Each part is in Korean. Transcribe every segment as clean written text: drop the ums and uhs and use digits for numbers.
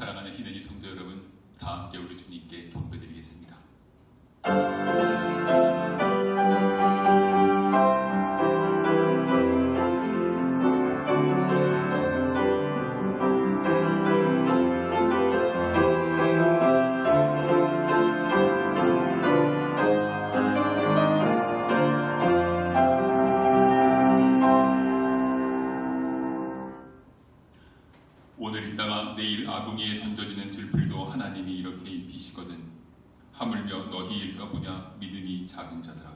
사랑하는 희은이 성도 여러분, 다 함께 우리 주님께 경배드리겠습니다. 오늘 있다가 내일 아궁이에 던져지는 들풀도 하나님이 이렇게 입히시거든. 하물며 너희일까 보냐 믿음이 작은 자들아.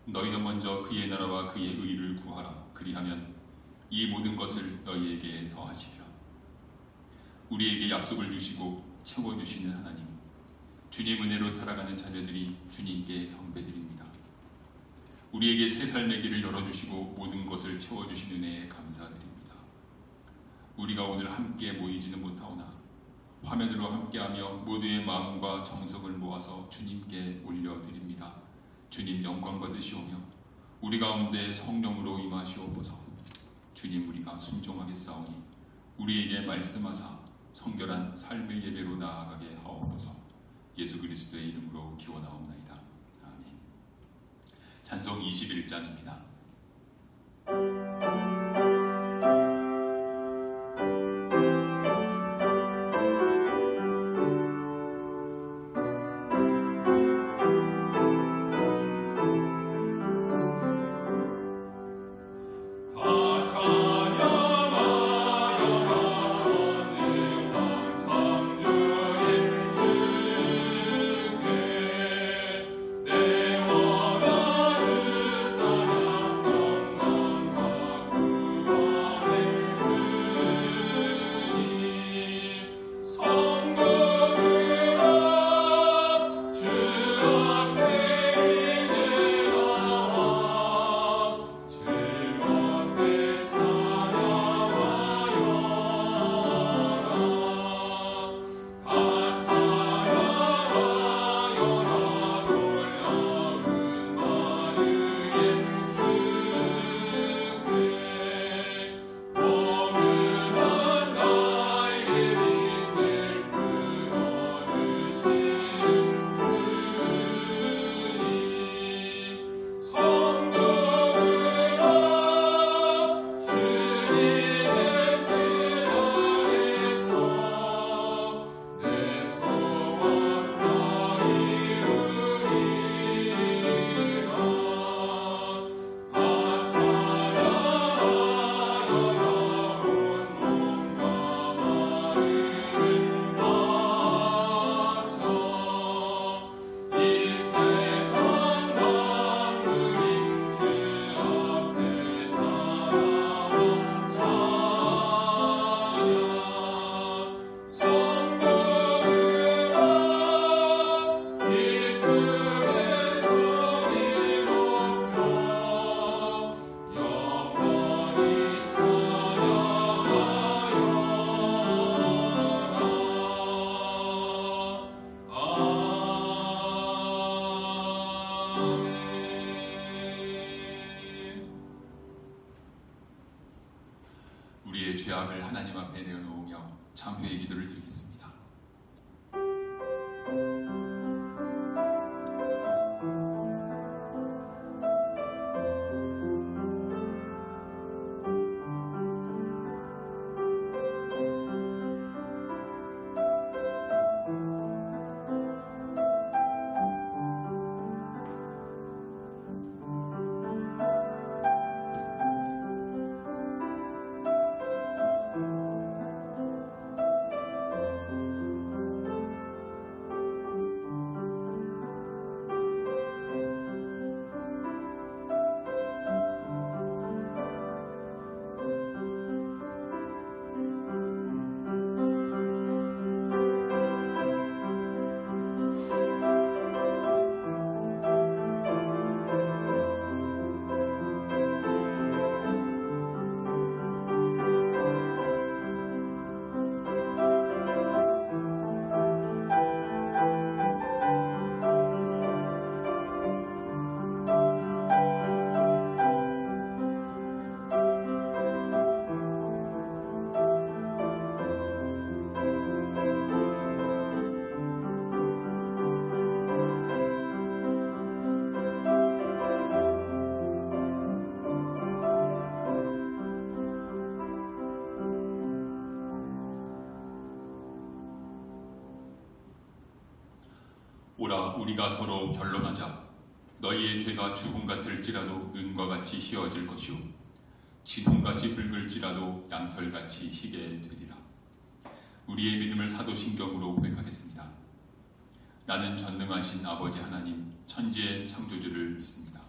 너희는 먼저 그의 나라와 그의 의를 구하라. 그리하면 이 모든 것을 너희에게 더하시리라. 우리에게 약속을 주시고 채워주시는 하나님, 주님 은혜로 살아가는 자녀들이 주님께 경배드립니다. 우리에게 새 삶의 길을 열어주시고 모든 것을 채워주신 은혜에 감사드립니다. 우리가 오늘 함께 모이지는 못하오나 화면으로 함께하며 모두의 마음과 정성을 모아서 주님께 올려드립니다. 주님 영광 받으시오며 우리 가운데 성령으로 임하시옵소서. 주님, 우리가 순종하겠사오니 우리에게 말씀하사 성결한 삶의 예배로 나아가게 하옵소서. 예수 그리스도의 이름으로 기원하옵나이다. 아멘. 찬송 21장입니다. 우리의 죄악을 하나님 앞에 내어놓으며 참회의 기도를 드리겠습니다. 오라 우리가 서로 변론하자. 너희의 죄가 죽음 같을지라도 눈과 같이 희어질 것이요 진홍같이 붉을지라도 양털같이 희게 되리라. 우리의 믿음을 사도신경으로 고백하겠습니다. 나는 전능하신 아버지 하나님 천지의 창조주를 믿습니다.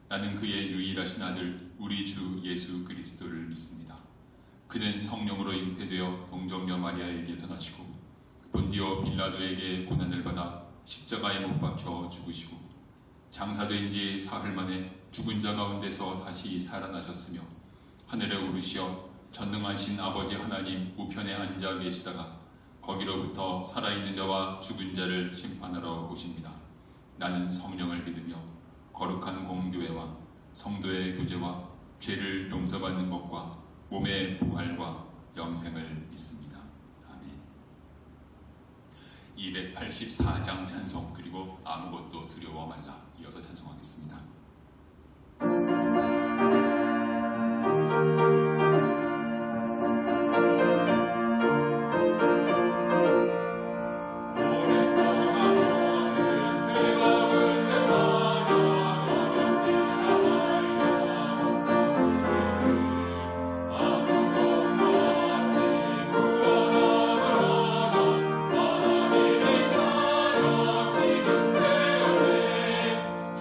나는 그의 유일하신 아들 우리 주 예수 그리스도를 믿습니다. 그는 성령으로 잉태되어 동정녀 마리아에게서 나시고 본디오 빌라도에게 고난을 받아 십자가에 못 박혀 죽으시고 장사된 지 사흘 만에 죽은 자 가운데서 다시 살아나셨으며 하늘에 오르시어 전능하신 아버지 하나님 우편에 앉아 계시다가 거기로부터 살아있는 자와 죽은 자를 심판하러 오십니다. 나는 성령을 믿으며 거룩한 공교회와 성도의 교제와 죄를 용서받는 것과 몸의 부활과 영생을 믿습니다. 아멘. 284장 찬송 그리고 아무것도 두려워 말라 이어서 찬송하겠습니다.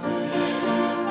주의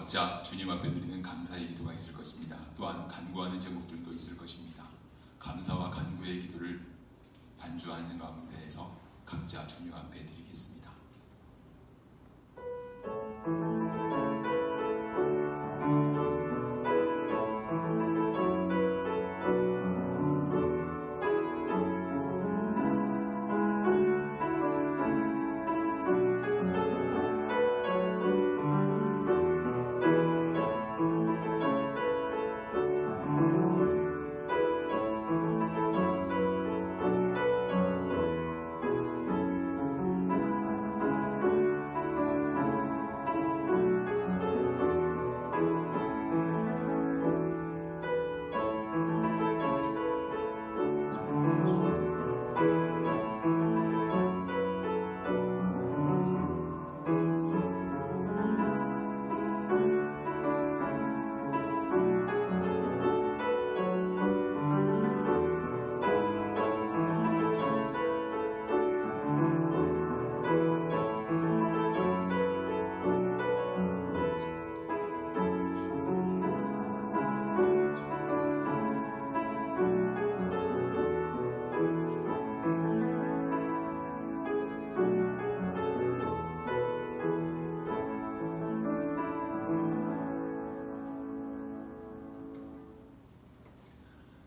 각자 주님 앞에 드리는 감사의 기도가 있을 것입니다. 또한 간구하는 제목들도 있을 것입니다. 감사와 간구의 기도를 반주하는 가운데에서 각자 주님 앞에 드리겠습니다.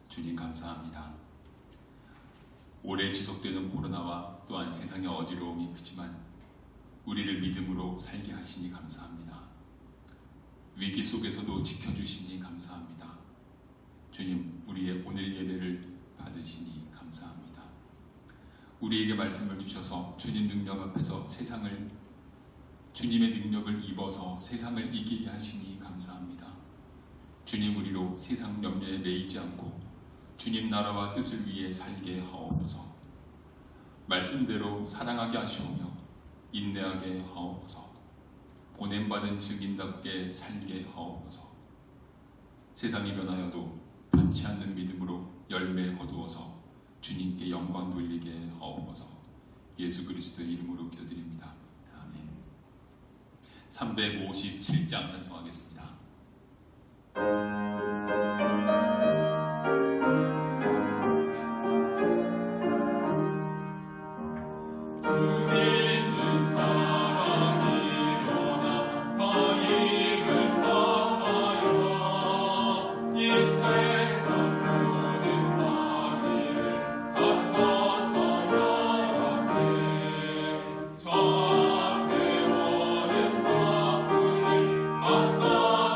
주님 감사합니다. 오래 지속되는 코로나와 또한 세상의 어지러움이 크지만 우리를 믿음으로 살게 하시니 감사합니다. 위기 속에서도 지켜주시니 감사합니다. 주님, 우리의 오늘 예배를 받으시니 감사합니다. 우리에게 말씀을 주셔서 주님 능력 앞에서 주님의 능력을 입어서 세상을 이기게 하시니 감사합니다. 주님, 우리로 세상 염려에 매이지 않고 주님 나라와 뜻을 위해 살게 하옵소서. 말씀대로 사랑하게 하시오며 인내하게 하옵소서. 보냄받은 증인답게 살게 하옵소서. 세상이 변하여도 변치 않는 믿음으로 열매 거두어서 주님께 영광 돌리게 하옵소서. 예수 그리스도의 이름으로 기도드립니다. 아멘. 357장 찬송하겠습니다. 저 앞에 오는 바쁘니 아싸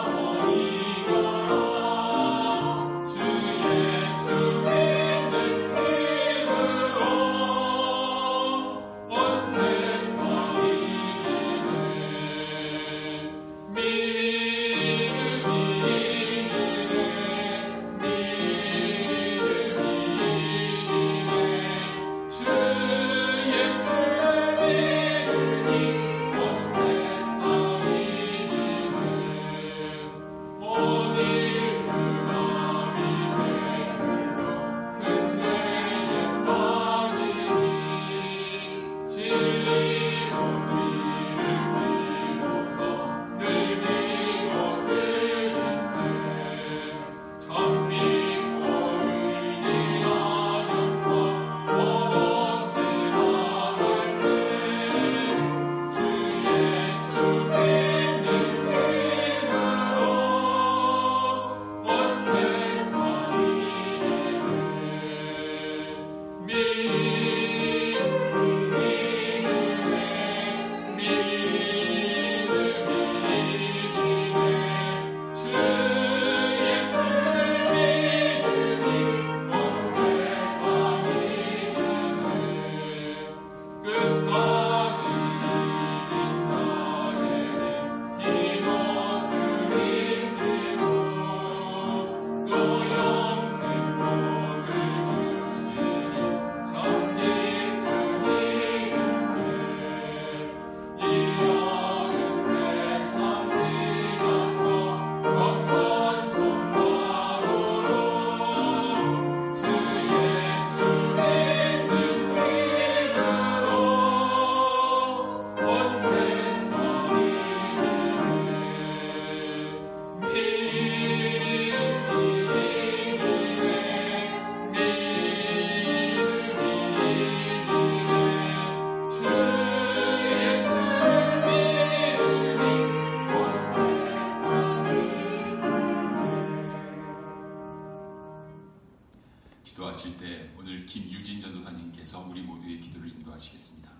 기도하실 때 오늘 김유진 전도사님께서 우리 모두의 기도를 인도하시겠습니다.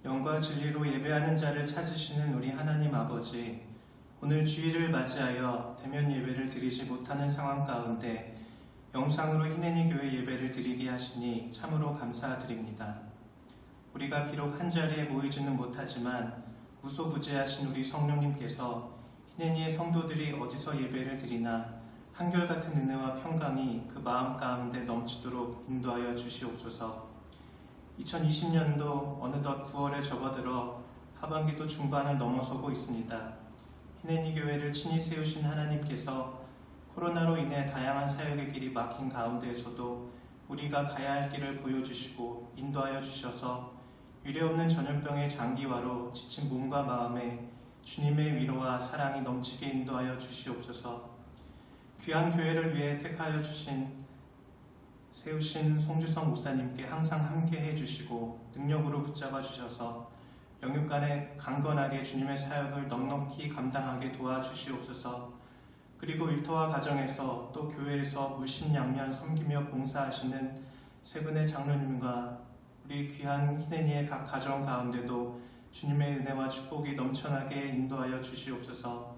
영과 진리로 예배하는 자를 찾으시는 우리 하나님 아버지, 오늘 주일을 맞이하여 대면 예배를 드리지 못하는 상황 가운데 영상으로 희내니 교회 예배를 드리게 하시니 참으로 감사드립니다. 우리가 비록 한자리에 모이지는 못하지만 무소부재하신 우리 성령님께서 희내니의 성도들이 어디서 예배를 드리나 한결같은 은혜와 평강이 그 마음 가운데 넘치도록 인도하여 주시옵소서. 2020년도 어느덧 9월에 접어들어 하반기도 중반을 넘어서고 있습니다. 희내니 교회를 친히 세우신 하나님께서 코로나로 인해 다양한 사역의 길이 막힌 가운데에서도 우리가 가야 할 길을 보여주시고 인도하여 주셔서 유례없는 전염병의 장기화로 지친 몸과 마음에 주님의 위로와 사랑이 넘치게 인도하여 주시옵소서. 귀한 교회를 위해 택하여 세우신 송주성 목사님께 항상 함께해 주시고 능력으로 붙잡아 주셔서 영육간에 강건하게 주님의 사역을 넉넉히 감당하게 도와주시옵소서. 그리고 일터와 가정에서 또 교회에서 물심양면 섬기며 봉사하시는 세 분의 장로님과 우리 귀한 희내니의 각 가정 가운데도 주님의 은혜와 축복이 넘쳐나게 인도하여 주시옵소서.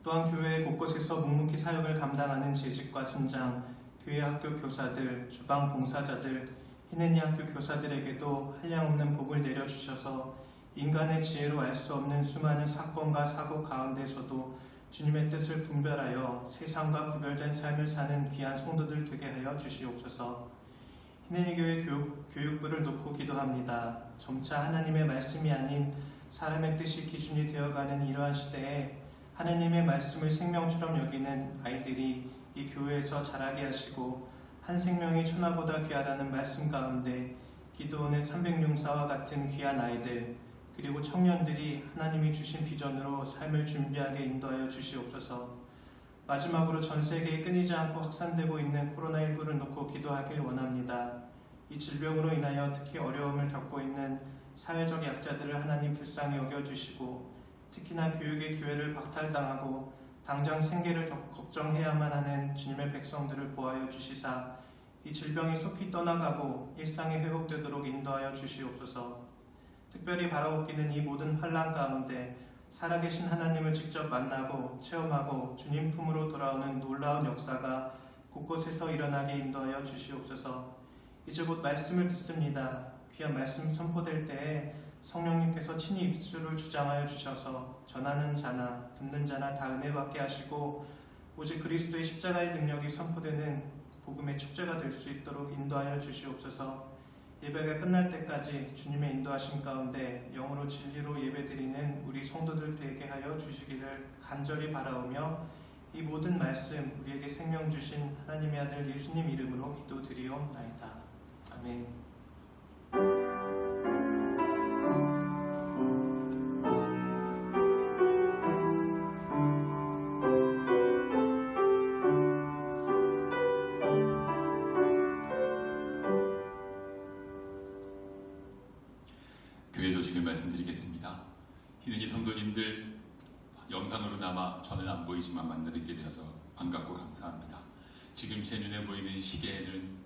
또한 교회 곳곳에서 묵묵히 사역을 감당하는 재직과 순장, 교회 학교 교사들, 주방 봉사자들, 희내니 학교 교사들에게도 한량없는 복을 내려주셔서 인간의 지혜로 알 수 없는 수많은 사건과 사고 가운데서도 주님의 뜻을 분별하여 세상과 구별된 삶을 사는 귀한 성도들 되게 하여 주시옵소서. 희내니 교회 교육부를 놓고 기도합니다. 점차 하나님의 말씀이 아닌 사람의 뜻이 기준이 되어가는 이러한 시대에 하나님의 말씀을 생명처럼 여기는 아이들이 이 교회에서 자라게 하시고 한 생명이 천하보다 귀하다는 말씀 가운데 기도원의 300용사와 같은 귀한 아이들 그리고 청년들이 하나님이 주신 비전으로 삶을 준비하게 인도하여 주시옵소서. 마지막으로 전 세계에 끊이지 않고 확산되고 있는 코로나19를 놓고 기도하길 원합니다. 이 질병으로 인하여 특히 어려움을 겪고 있는 사회적 약자들을 하나님 불쌍히 여겨주시고 특히나 교육의 기회를 박탈당하고 당장 생계를 걱정해야만 하는 주님의 백성들을 보호하여 주시사 이 질병이 속히 떠나가고 일상이 회복되도록 인도하여 주시옵소서. 특별히 바라옵기는 이 모든 환난 가운데 살아계신 하나님을 직접 만나고 체험하고 주님 품으로 돌아오는 놀라운 역사가 곳곳에서 일어나게 인도하여 주시옵소서. 이제 곧 말씀을 듣습니다. 귀한 말씀 선포될 때에 성령님께서 친히 입술을 주장하여 주셔서 전하는 자나 듣는 자나 다 은혜받게 하시고 오직 그리스도의 십자가의 능력이 선포되는 복음의 축제가 될 수 있도록 인도하여 주시옵소서. 예배가 끝날 때까지 주님의 인도하심 가운데 영으로 진리로 예배드리는 우리 성도들 되게 하여 주시기를 간절히 바라오며 이 모든 말씀 우리에게 생명 주신 하나님의 아들 예수님 이름으로 기도드리옵나이다. 아멘. 교회 소식을 말씀드리겠습니다. 희내니 성도님들 영상으로나마 저는 안 보이지만 만나뵙게 되어서 반갑고 감사합니다. 지금 제 눈에 보이는 시계에는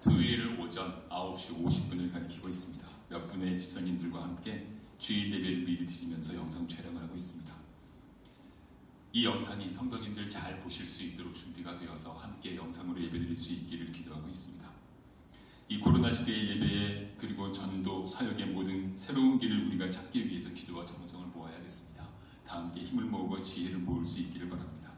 토요일 오전 9시 50분을 가리키고 있습니다. 몇 분의 집사님들과 함께 주일 예배를 미리 드리면서 영상 촬영을 하고 있습니다. 이 영상이 성도님들 잘 보실 수 있도록 준비가 되어서 함께 영상으로 예배드릴 수 있기를 기도하고 있습니다. 이 코로나 시대의 예배에 그리고 전도, 사역의 모든 새로운 길을 우리가 찾기 위해서 기도와 정성을 모아야겠습니다. 다 함께 힘을 모으고 지혜를 모을 수 있기를 바랍니다.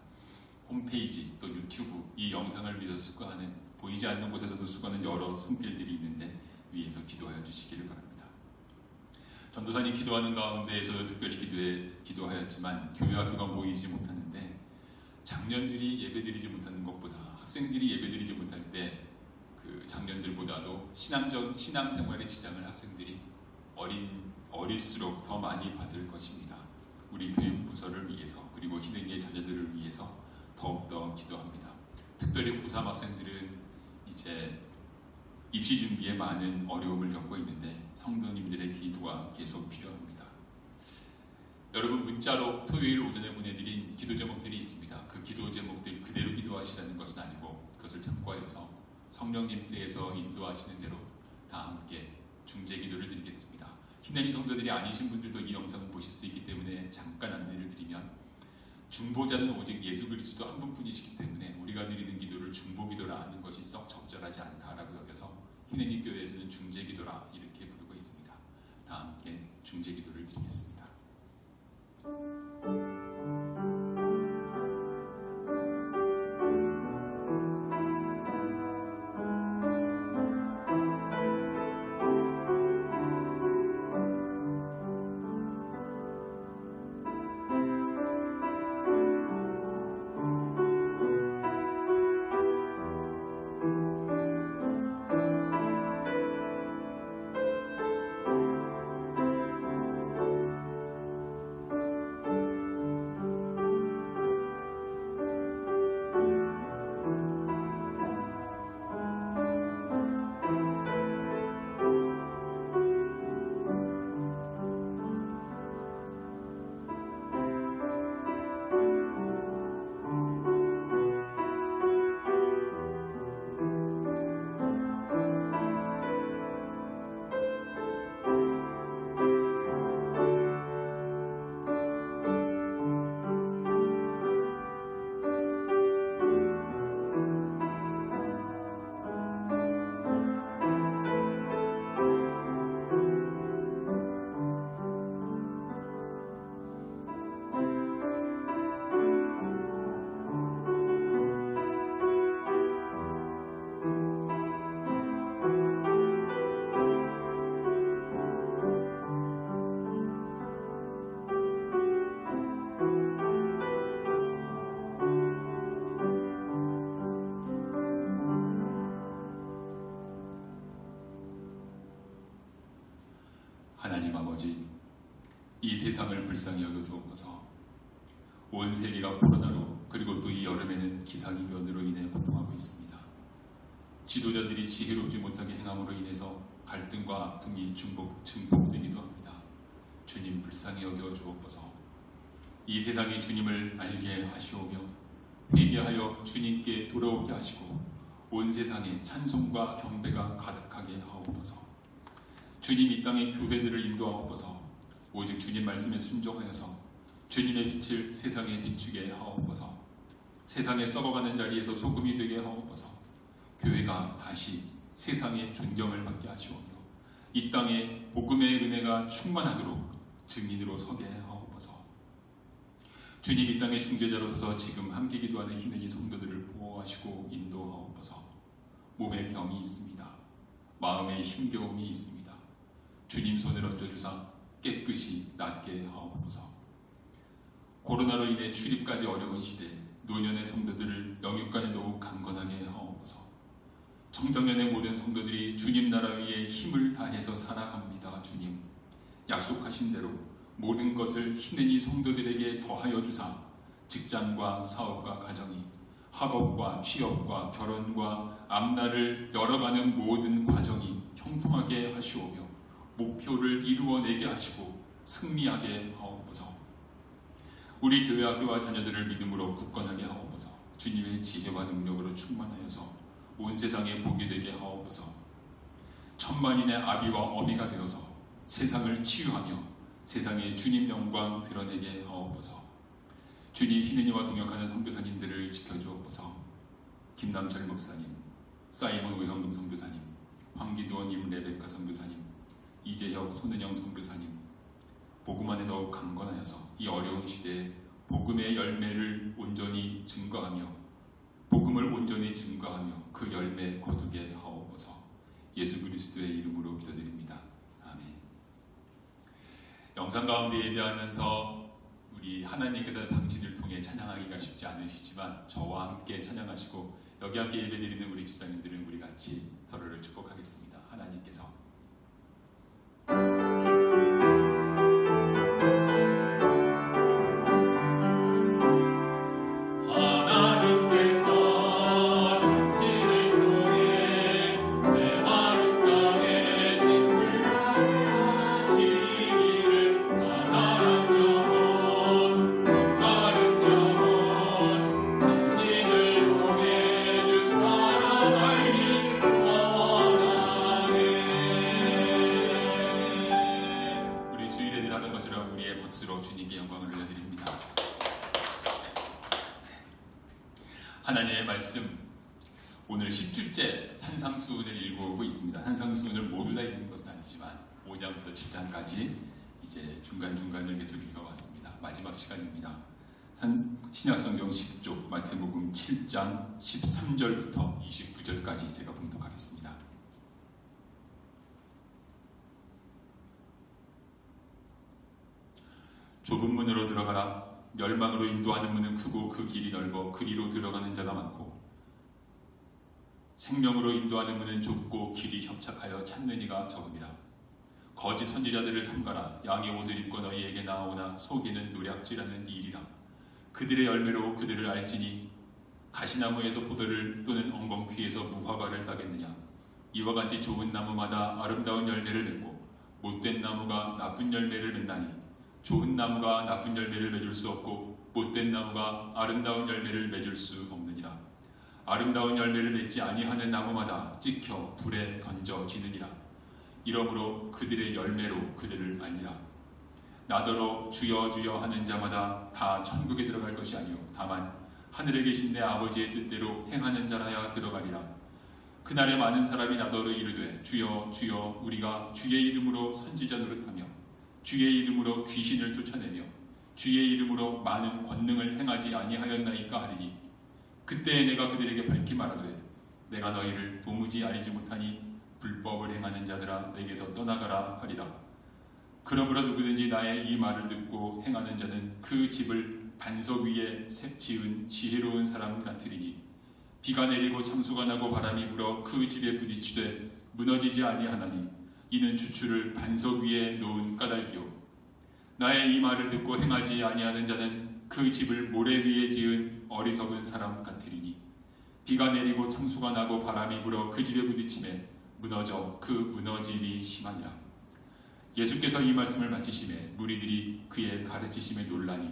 홈페이지 또 유튜브 이 영상을 위해서 수고하는 보이지 않는 곳에서도 수고하는 여러 손길들이 있는데 위에서 기도하여 주시기를 바랍니다. 전도사님 기도하는 가운데에서도 특별히 기도하였지만 교회 학교가 모이지 못하는데 장년들이 예배드리지 못하는 것보다 학생들이 예배드리지 못할 때 그 장년들보다도 신앙생활에 지장을 학생들이 어릴수록 더 많이 받을 것입니다. 우리 교육부서를 위해서 그리고 희내니의 자녀들을 위해서 더욱더 기도합니다. 특별히 고3 학생들은 이제 입시 준비에 많은 어려움을 겪고 있는데 성도님들의 기도와 기도가 계속 필요합니다. 여러분, 문자로 토요일 오전에 보내드린 기도 제목들이 있습니다. 그 기도 제목들 그대로 기도하시라는 것은 아니고 그것을 참고해서 성령님께서 인도하시는 대로 다 함께 중재 기도를 드리겠습니다. 희난이 성도들이 아니신 분들도 이 영상을 보실 수 있기 때문에 잠깐 안내를 드리면, 중보자는 오직 예수 그리스도 한 분뿐이시기 때문에 우리가 드리는 기도를 중보 기도라 하는 것이 썩 적절하지 않다라고 여겨서 희난이 교회에서는 중재 기도라 이렇게 부르고 있습니다. 다 함께 중재 기도를 드리겠습니다. 하나님 아버지, 이 세상을 불쌍히 여겨주옵소서. 온 세계가 코로나로, 그리고 또 이 여름에는 기상이변으로 인해 고통하고 있습니다. 지도자들이 지혜롭지 못하게 행함으로 인해서 갈등과 아픔이 증폭되기도 합니다. 주님, 불쌍히 여겨주옵소서. 이 세상이 주님을 알게 하시오며 회개하여 주님께 돌아오게 하시고 온 세상에 찬송과 경배가 가득하게 하옵소서. 주님, 이 땅의 교회들을 인도하옵소서. 오직 주님 말씀에 순종하여서 주님의 빛을 세상에 비추게 하옵소서. 세상에 썩어가는 자리에서 소금이 되게 하옵소서. 교회가 다시 세상의 존경을 받게 하시오며 이 땅에 복음의 은혜가 충만하도록 증인으로 서게 하옵소서. 주님, 이 땅의 중재자로 서서 지금 함께 기도하는 희는이 성도들을 보호하시고 인도하옵소서. 몸에 병이 있습니다. 마음에 힘겨움이 있습니다. 주님 손을 얹어주사 깨끗이 낫게 하옵소서. 코로나로 인해 출입까지 어려운 시대, 노년의 성도들을 영육간에 더욱 강건하게 하옵소서. 청정년의 모든 성도들이 주님 나라 위에 힘을 다해서 살아갑니다. 주님, 약속하신 대로 모든 것을 희는이 성도들에게 더하여 주사 직장과 사업과 가정이, 학업과 취업과 결혼과 앞날을 열어가는 모든 과정이 형통하게 하시오며 목표를 이루어내게 하시고 승리하게 하옵소서. 우리 교회 학교와 자녀들을 믿음으로 굳건하게 하옵소서. 주님의 지혜와 능력으로 충만하여서 온 세상에 복이 되게 하옵소서. 천만인의 아비와 어미가 되어서 세상을 치유하며 세상에 주님 영광 드러내게 하옵소서. 주님, 희는이와 동역하는 선교사님들을 지켜주옵소서. 김남철 목사님, 사이먼 외형금 선교사님, 황기도원님, 레베카 선교사님, 이재혁, 손은영 선교사님, 복음 안에 더욱 강건하여서 이 어려운 시대에 복음의 열매를 온전히 증거하며 복음을 온전히 증거하며 그 열매 거두게 하옵소서. 예수 그리스도의 이름으로 기도드립니다. 아멘. 영상 가운데 예배하면서 우리 하나님께서 당신을 통해 찬양하기가 쉽지 않으시지만 저와 함께 찬양하시고 여기 함께 예배드리는 우리 집사님들은 우리 같이 서로를 축복하겠습니다. 하나님께서 당신을 통해 내 마른 땅에 생물나게 하시 들어 우리의 박수로 주님께 영광을 올려드립니다. 하나님의 말씀, 오늘 10주째 산상수훈을 읽어오고 있습니다. 산상수훈을 모두 다 읽는 것은 아니지만 5장부터 10장까지 이제 중간중간을 계속 읽어왔습니다. 마지막 시간입니다. 신약성경 10쪽 마태복음 7장 13절부터 29절까지 제가 봉독하겠습니다. 좁은 문으로 들어가라. 멸망으로 인도하는 문은 크고 그 길이 넓어 그리로 들어가는 자가 많고, 생명으로 인도하는 문은 좁고 길이 협착하여 찾는 이가 적음이라. 거짓 선지자들을 삼가라. 양의 옷을 입고 너희에게 나오나 속에는 노략질하는 일이라. 그들의 열매로 그들을 알지니 가시나무에서 포도를 또는 엉겅퀴에서 무화과를 따겠느냐. 이와 같이 좋은 나무마다 아름다운 열매를 맺고 못된 나무가 나쁜 열매를 맺나니, 좋은 나무가 나쁜 열매를 맺을 수 없고 못된 나무가 아름다운 열매를 맺을 수 없느니라. 아름다운 열매를 맺지 아니하는 나무마다 찍혀 불에 던져지느니라. 이러므로 그들의 열매로 그들을 알리라. 나더러 주여 주여 하는 자마다 다 천국에 들어갈 것이 아니요 다만 하늘에 계신 내 아버지의 뜻대로 행하는 자라야 들어가리라. 그날에 많은 사람이 나더러 이르되 주여 주여 우리가 주의 이름으로 선지자 노릇하며 주의 이름으로 귀신을 쫓아내며 주의 이름으로 많은 권능을 행하지 아니하였나이까 하리니, 그때에 내가 그들에게 밝히 말하되 내가 너희를 도무지 알지 못하니 불법을 행하는 자들아 내게서 떠나가라 하리라. 그러므로 누구든지 나의 이 말을 듣고 행하는 자는 그 집을 반석 위에 지은 지혜로운 사람 같으리니, 비가 내리고 창수가 나고 바람이 불어 그 집에 부딪히되 무너지지 아니하나니 이는 주추를 반석 위에 놓은 까닭이요. 나의 이 말을 듣고 행하지 아니하는 자는 그 집을 모래 위에 지은 어리석은 사람 같으리니, 비가 내리고 창수가 나고 바람이 불어 그 집에 부딪히매 무너져 그 무너짐이 심하니라. 예수께서 이 말씀을 마치시매 무리들이 그의 가르치심에 놀라니,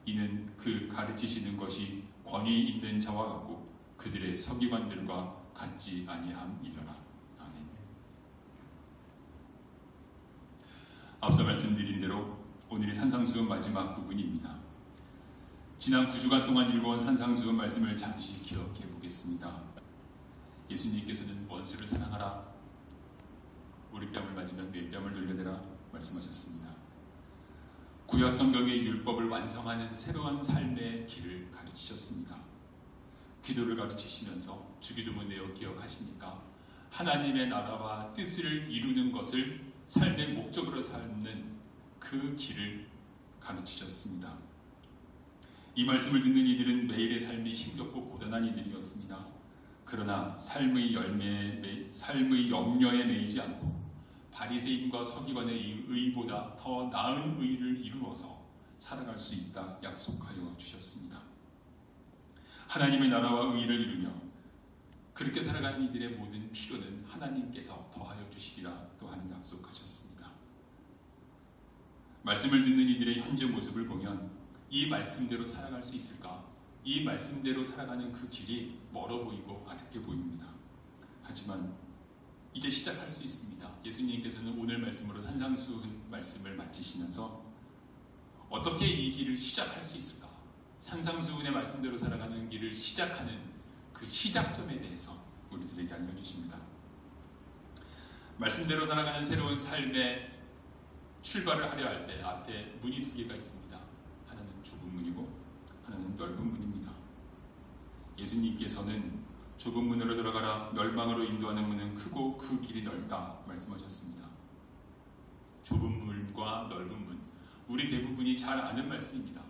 이는 그 가르치시는 것이 권위 있는 자와 같고 그들의 서기관들과 같지 아니함이려라. 아멘. 앞서 말씀드린 대로 오늘이 산상수훈 마지막 부분입니다. 지난 9주간 동안 읽어온 산상수훈 말씀을 잠시 기억해 보겠습니다. 예수님께서는 원수를 사랑하라, 우리 뺨을 맞으면 내 뺨을 돌려대라 말씀하셨습니다. 구약 성경의 율법을 완성하는 새로운 삶의 길을 가르치셨습니다. 기도를 가르치시면서 주기도문 내용 기억하십니까? 하나님의 나라와 뜻을 이루는 것을 삶의 목적으로 삼는 그 길을 가르치셨습니다. 이 말씀을 듣는 이들은 매일의 삶이 힘겹고 고단한 이들이었습니다. 그러나 삶의 염려에 매이지 않고 바리새인과 서기관의 의보다 더 나은 의를 이루어서 살아갈 수 있다 약속하여 주셨습니다. 하나님의 나라와 의를 이루며 그렇게 살아가는 이들의 모든 필요는 하나님께서 더하여 주시리라 또한 약속하셨습니다. 말씀을 듣는 이들의 현재 모습을 보면 이 말씀대로 살아갈 수 있을까? 이 말씀대로 살아가는 그 길이 멀어 보이고 아득해 보입니다. 하지만 이제 시작할 수 있습니다. 예수님께서는 오늘 말씀으로 산상수훈 말씀을 마치시면서 어떻게 이 길을 시작할 수 있을까? 산상수훈의 말씀대로 살아가는 길을 시작하는 그 시작점에 대해서 우리들에게 알려주십니다. 말씀대로 살아가는 새로운 삶의 출발을 하려 할 때 앞에 문이 두 개가 있습니다. 하나는 좁은 문이고 하나는 넓은 문입니다. 예수님께서는 좁은 문으로 들어가라, 멸망으로 인도하는 문은 크고 그 길이 넓다 말씀하셨습니다. 좁은 문과 넓은 문, 우리 대부분이 잘 아는 말씀입니다.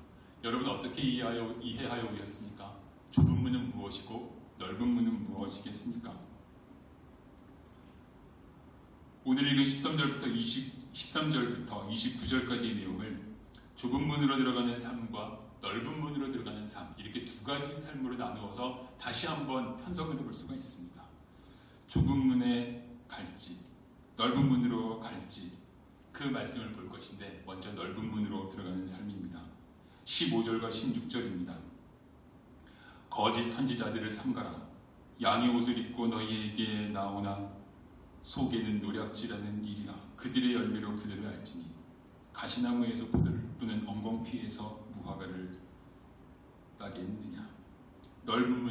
여러분 어떻게 이해하여 오셨습니까? 좁은 문은 무엇이고 넓은 문은 무엇이겠습니까? 오늘 읽은 13절부터 29절까지의 내용을 좁은 문으로 들어가는 삶과 넓은 문으로 들어가는 삶, 이렇게 두 가지 삶으로 나누어서 다시 한번 편성을 해볼 수가 있습니다. 좁은 문에 갈지 넓은 문으로 갈지 그 말씀을 볼 것인데, 먼저 넓은 문으로 들어가는 삶입니다. 15절과 16절입니다. 거짓 선지자들을 삼가라. 양의 옷을 입고 너희에게 나오나 속에는 노략질하는 일이라. 그들의 열매로 그들을 알지니. 가시나무에서 포도를 또는 엉겅퀴에서 무화과를 따겠느냐. 넓은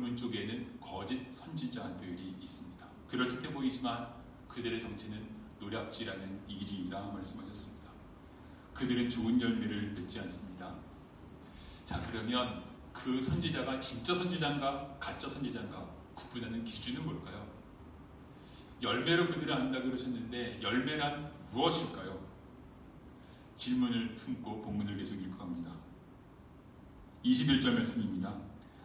문 쪽에는 거짓 선지자들이 있습니다. 그럴듯해 보이지만 그들의 정체는 노략질하는 일이라 말씀하셨습니다. 그들은 좋은 열매를 맺지 않습니다. 자, 그러면 그 선지자가 진짜 선지자인가 가짜 선지자인가 구분하는 기준은 뭘까요? 열매로 그들을 안다 그러셨는데 열매란 무엇일까요? 질문을 품고 본문을 계속 읽어갑니다. 21절 말씀입니다.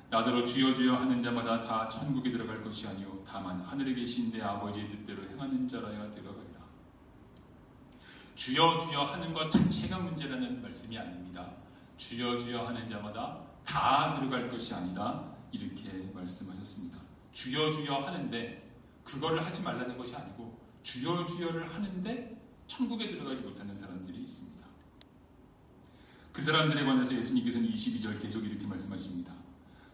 나더러 주여 주여 하는 자마다 다 천국에 들어갈 것이 아니요 다만 하늘에 계신 내 아버지의 뜻대로 행하는 자라야 들어가리라. 주여 주여 하는 것 자체가 문제라는 말씀이 아닙니다. 주여 주여 하는 자마다 다 들어갈 것이 아니다, 이렇게 말씀하셨습니다. 주여 주여 하는데 그거를 하지 말라는 것이 아니고 주여 주여를 하는데 천국에 들어가지 못하는 사람들이 있습니다. 그 사람들에 관해서 예수님께서는 22절 계속 이렇게 말씀하십니다.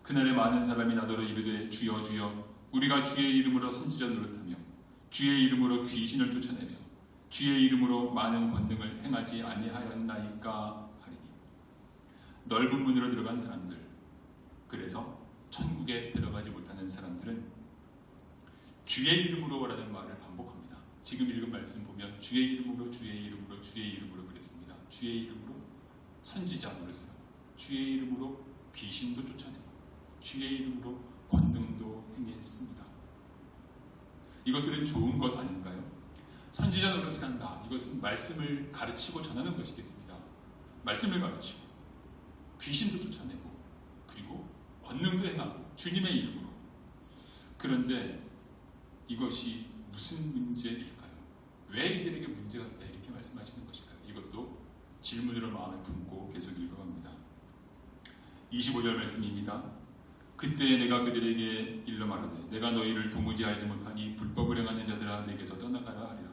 그날에 많은 사람이 나더러 이르되 주여 주여 우리가 주의 이름으로 선지자 노릇하며 주의 이름으로 귀신을 쫓아내며 주의 이름으로 많은 권능을 행하지 아니하였나이까 하리니. 넓은 문으로 들어간 사람들, 그래서 천국에 들어가지 못하는 사람들은 주의 이름으로라는 말을 반복합니다. 지금 읽은 말씀 보면 주의 이름으로 주의 이름으로 주의 이름으로 그랬습니다. 주의 이름으로 선지자 노릇을 하고 주의 이름으로 귀신도 쫓아내고 주의 이름으로 권능도 행했습니다. 이것들은 좋은 것 아닌가요? 선지자 노릇을 한다. 이것은 말씀을 가르치고 전하는 것이겠습니다. 말씀을 가르치고 귀신도 쫓아내고 그리고 권능도 행하고 주님의 이름으로. 그런데 이것이 무슨 문제일까요? 왜 이들에게 문제가 있다 이렇게 말씀하시는 것일까요? 이것도 질문으로 마음에 품고 계속 읽어갑니다. 25절 말씀입니다. 그때 내가 그들에게 일러 말하되 내가 너희를 도무지 알지 못하니 불법을 행하는 자들아 내게서 떠나가라 하리라.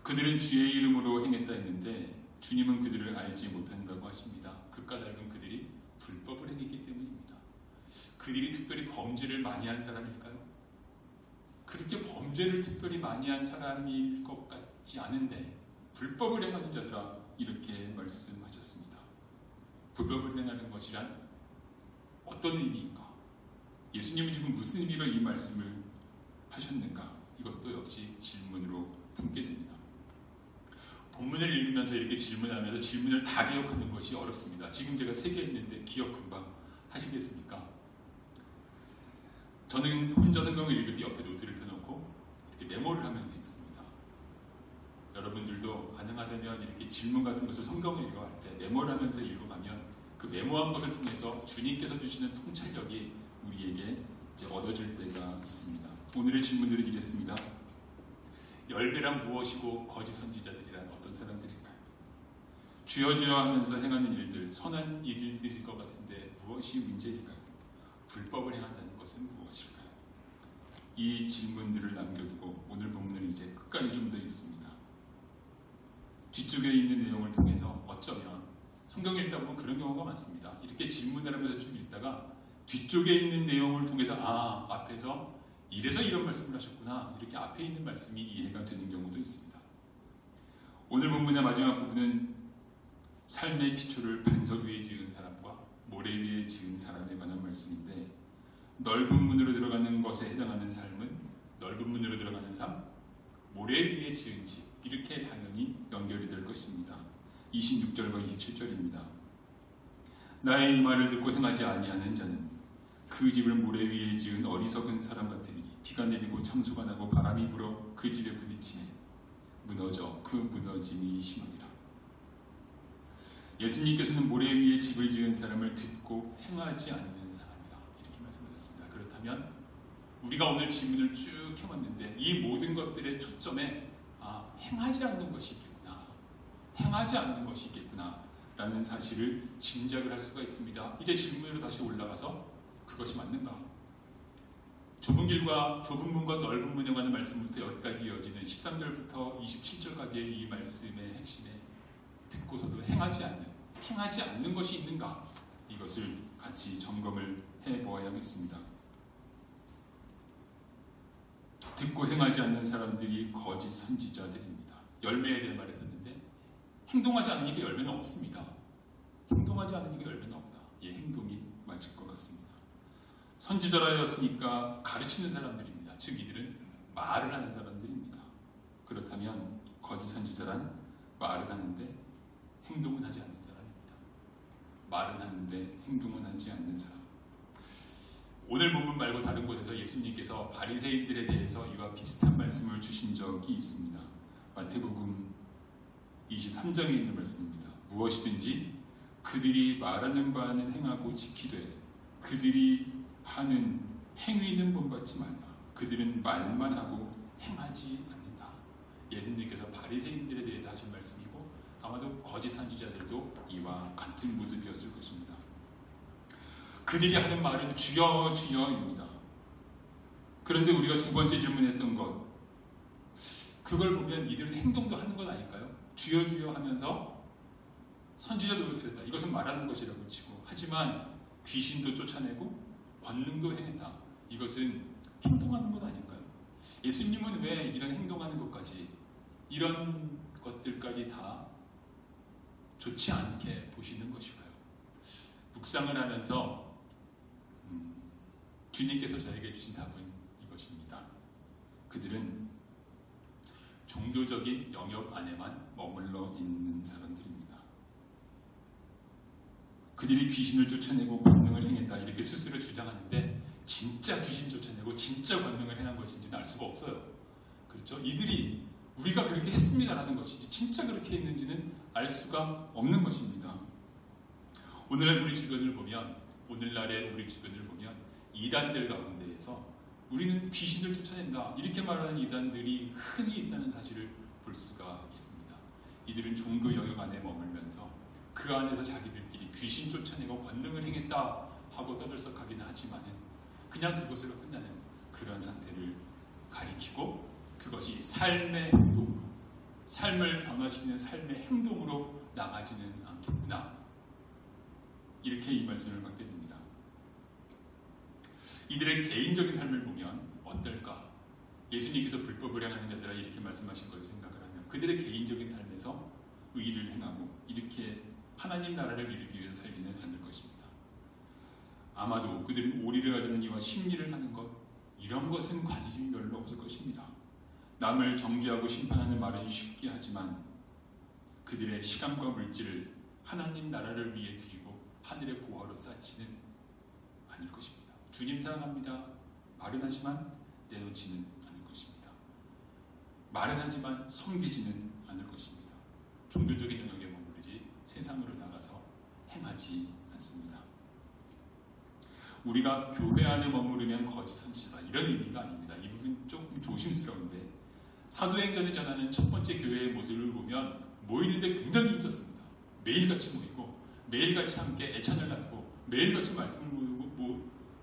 그들은 주의 이름으로 행했다 했는데 주님은 그들을 알지 못한다고 하십니다. 그 까닭은 그들이 불법을 행했기 때문입니다. 그들이 특별히 범죄를 많이 한 사람일까요? 그렇게 범죄를 특별히 많이 한 사람일 것 같지 않은데 불법을 행하는 자들아 이렇게 말씀하셨습니다. 불법을 행하는 것이란 어떤 의미인가? 예수님은 지금 무슨 의미로 이 말씀을 하셨는가? 이것도 역시 질문으로 품게 됩니다. 본문을 읽으면서 이렇게 질문하면서 질문을 다 기억하는 것이 어렵습니다. 지금 제가 3개 있는데 기억 금방 하시겠습니까? 저는 혼자 성경을 읽을 때 옆에 노트를 펴놓고 이렇게 메모를 하면서 읽습니다. 여러분들도 가능하다면 이렇게 질문 같은 것을 성경을 읽어갈 때 메모를 하면서 읽어가면 그 메모한 것을 통해서 주님께서 주시는 통찰력이 우리에게 이제 얻어질 때가 있습니다. 오늘의 질문들을 드리겠습니다. 열매란 무엇이고 거짓 선지자들이란 어떤 사람들일까요? 주여 주여 하면서 행하는 일들, 선한 일들일 것 같은데 무엇이 문제일까요? 불법을 행한다는 것은 무엇일까요? 이 질문들을 남겨두고 오늘 본문을 이제 끝까지 좀 더 읽습니다. 뒤쪽에 있는 내용을 통해서 어쩌면 성경을 읽다 보면 그런 경우가 많습니다. 이렇게 질문을 하면서 쭉 읽다가 뒤쪽에 있는 내용을 통해서 앞에서 이래서 이런 말씀을 하셨구나, 이렇게 앞에 있는 말씀이 이해가 되는 경우도 있습니다. 오늘 본문의 마지막 부분은 삶의 기초를 반석 위에 지은 사람과 모래 위에 지은 사람에 관한 말씀인데, 넓은 문으로 들어가는 것에 해당하는 삶은 넓은 문으로 들어가는 삶, 모래 위에 지은 집, 이렇게 당연히 연결이 될 것입니다. 26절과 27절입니다. 나의 이 말을 듣고 행하지 아니하는 자는 그 집을 모래 위에 지은 어리석은 사람 같으니 비가 내리고 창수가 나고 바람이 불어 그 집에 부딪히매 무너져 그 무너짐이 심하니라. 예수님께서는 모래 위에 집을 지은 사람을 듣고 행하지 않는 사람이라 이렇게 말씀하셨습니다. 그렇다면 우리가 오늘 질문을 쭉 해왔는데 이 모든 것들의 초점에 행하지 않는 것이 있겠구나, 행하지 않는 것이 있겠구나 라는 사실을 짐작을 할 수가 있습니다. 이제 질문으로 다시 올라가서 그것이 맞는가? 좁은 길과 좁은 문과 넓은 문에 관한 말씀부터 여기까지 이어지는 13절부터 27절까지의 이 말씀의 핵심에 듣고서도 행하지 않는 것이 있는가? 이것을 같이 점검을 해보아야겠습니다. 듣고 행하지 않는 사람들이 거짓 선지자들입니다. 열매에 대해 말했었는데 행동하지 않으니까 열매는 없습니다. 행동하지 않으니까 열매는 없다. 예, 행동이 맞을 것 같습니다. 선지자라였으니까 가르치는 사람들입니다. 즉 이들은 말을 하는 사람들입니다. 그렇다면 거짓 선지자란 말을 하는데 행동은 하지 않는 사람입니다. 말은 하는데 행동은 하지 않는 사람. 오늘 본문 말고 다른 곳에서 예수님께서 바리새인들에 대해서 이와 비슷한 말씀을 주신 적이 있습니다. 마태복음 23장에 있는 말씀입니다. 무엇이든지 그들이 말하는 바는 행하고 지키되 그들이 하는 행위는 본받지 말라. 그들은 말만 하고 행하지 않는다. 예수님께서 바리새인들에 대해서 하신 말씀이고 아마도 거짓 선지자들도 이와 같은 모습이었을 것입니다. 그들이 하는 말은 주여 주여입니다. 그런데 우리가 두 번째 질문했던 것, 그걸 보면 이들은 행동도 하는 것 아닐까요? 주여 주여 하면서 선지자 노릇을 했다. 이것은 말하는 것이라고 치고, 하지만 귀신도 쫓아내고 권능도 행했다. 이것은 행동하는 것 아닌가요? 예수님은 왜 이런 행동하는 것까지, 이런 것들까지 다 좋지 않게 보시는 것일까요? 묵상을 하면서 주님께서 저에게 주신 답은 이것입니다. 그들은 종교적인 영역 안에만 머물러 있는 사람들입니다. 그들이 귀신을 쫓아내고 권능을 행했다 이렇게 스스로 주장하는데 진짜 귀신 쫓아내고 진짜 권능을 행한 것인지는 알 수가 없어요. 그렇죠? 이들이 우리가 그렇게 했습니다라는 것이지 진짜 그렇게 했는지는 알 수가 없는 것입니다. 오늘날 우리 주변을 보면, 오늘날의 우리 주변을 보면 이단들 가운데에서 우리는 귀신을 쫓아낸다 이렇게 말하는 이단들이 흔히 있다는 사실을 볼 수가 있습니다. 이들은 종교 영역 안에 머물면서 그 안에서 자기들끼리 귀신 쫓아내고 권능을 행했다 하고 떠들썩하기는 하지만은 그냥 그것으로 끝나는 그런 상태를 가리키고 그것이 삶의 행동으로, 삶을 변화시키는 삶의 행동으로 나가지는 않겠구나, 이렇게 이 말씀을 받게 됩니다. 이들의 개인적인 삶을 보면 어떨까? 예수님께서 불법을 행하는 자들아 이렇게 말씀하신 것을 생각을 하면 그들의 개인적인 삶에서 의를 행하고 이렇게 하나님 나라를 이루기 위해 살지는 않을 것입니다. 아마도 그들은 오리를 가지는 이와 심리를 하는 것, 이런 것은 관심이 별로 없을 것입니다. 남을 정죄하고 심판하는 말은 쉽게 하지만 그들의 시간과 물질을 하나님 나라를 위해 드리고 하늘의 보화로 쌓지는 않을 것입니다. 주님 사랑합니다. 말은 하지만 내놓지는 않을 것입니다. 말은 하지만 섬기지는 않을 것입니다. 종교적인 영역에 머무르지 세상으로 나가서 행하지 않습니다. 우리가 교회 안에 머무르면 거짓 선지자다 이런 의미가 아닙니다. 이 부분 조금 조심스러운데 사도행전에 전하는 첫 번째 교회의 모습을 보면 모이는데 굉장히 힘들었습니다. 매일같이 모이고 매일같이 함께 애찬을 나누고 매일같이 말씀을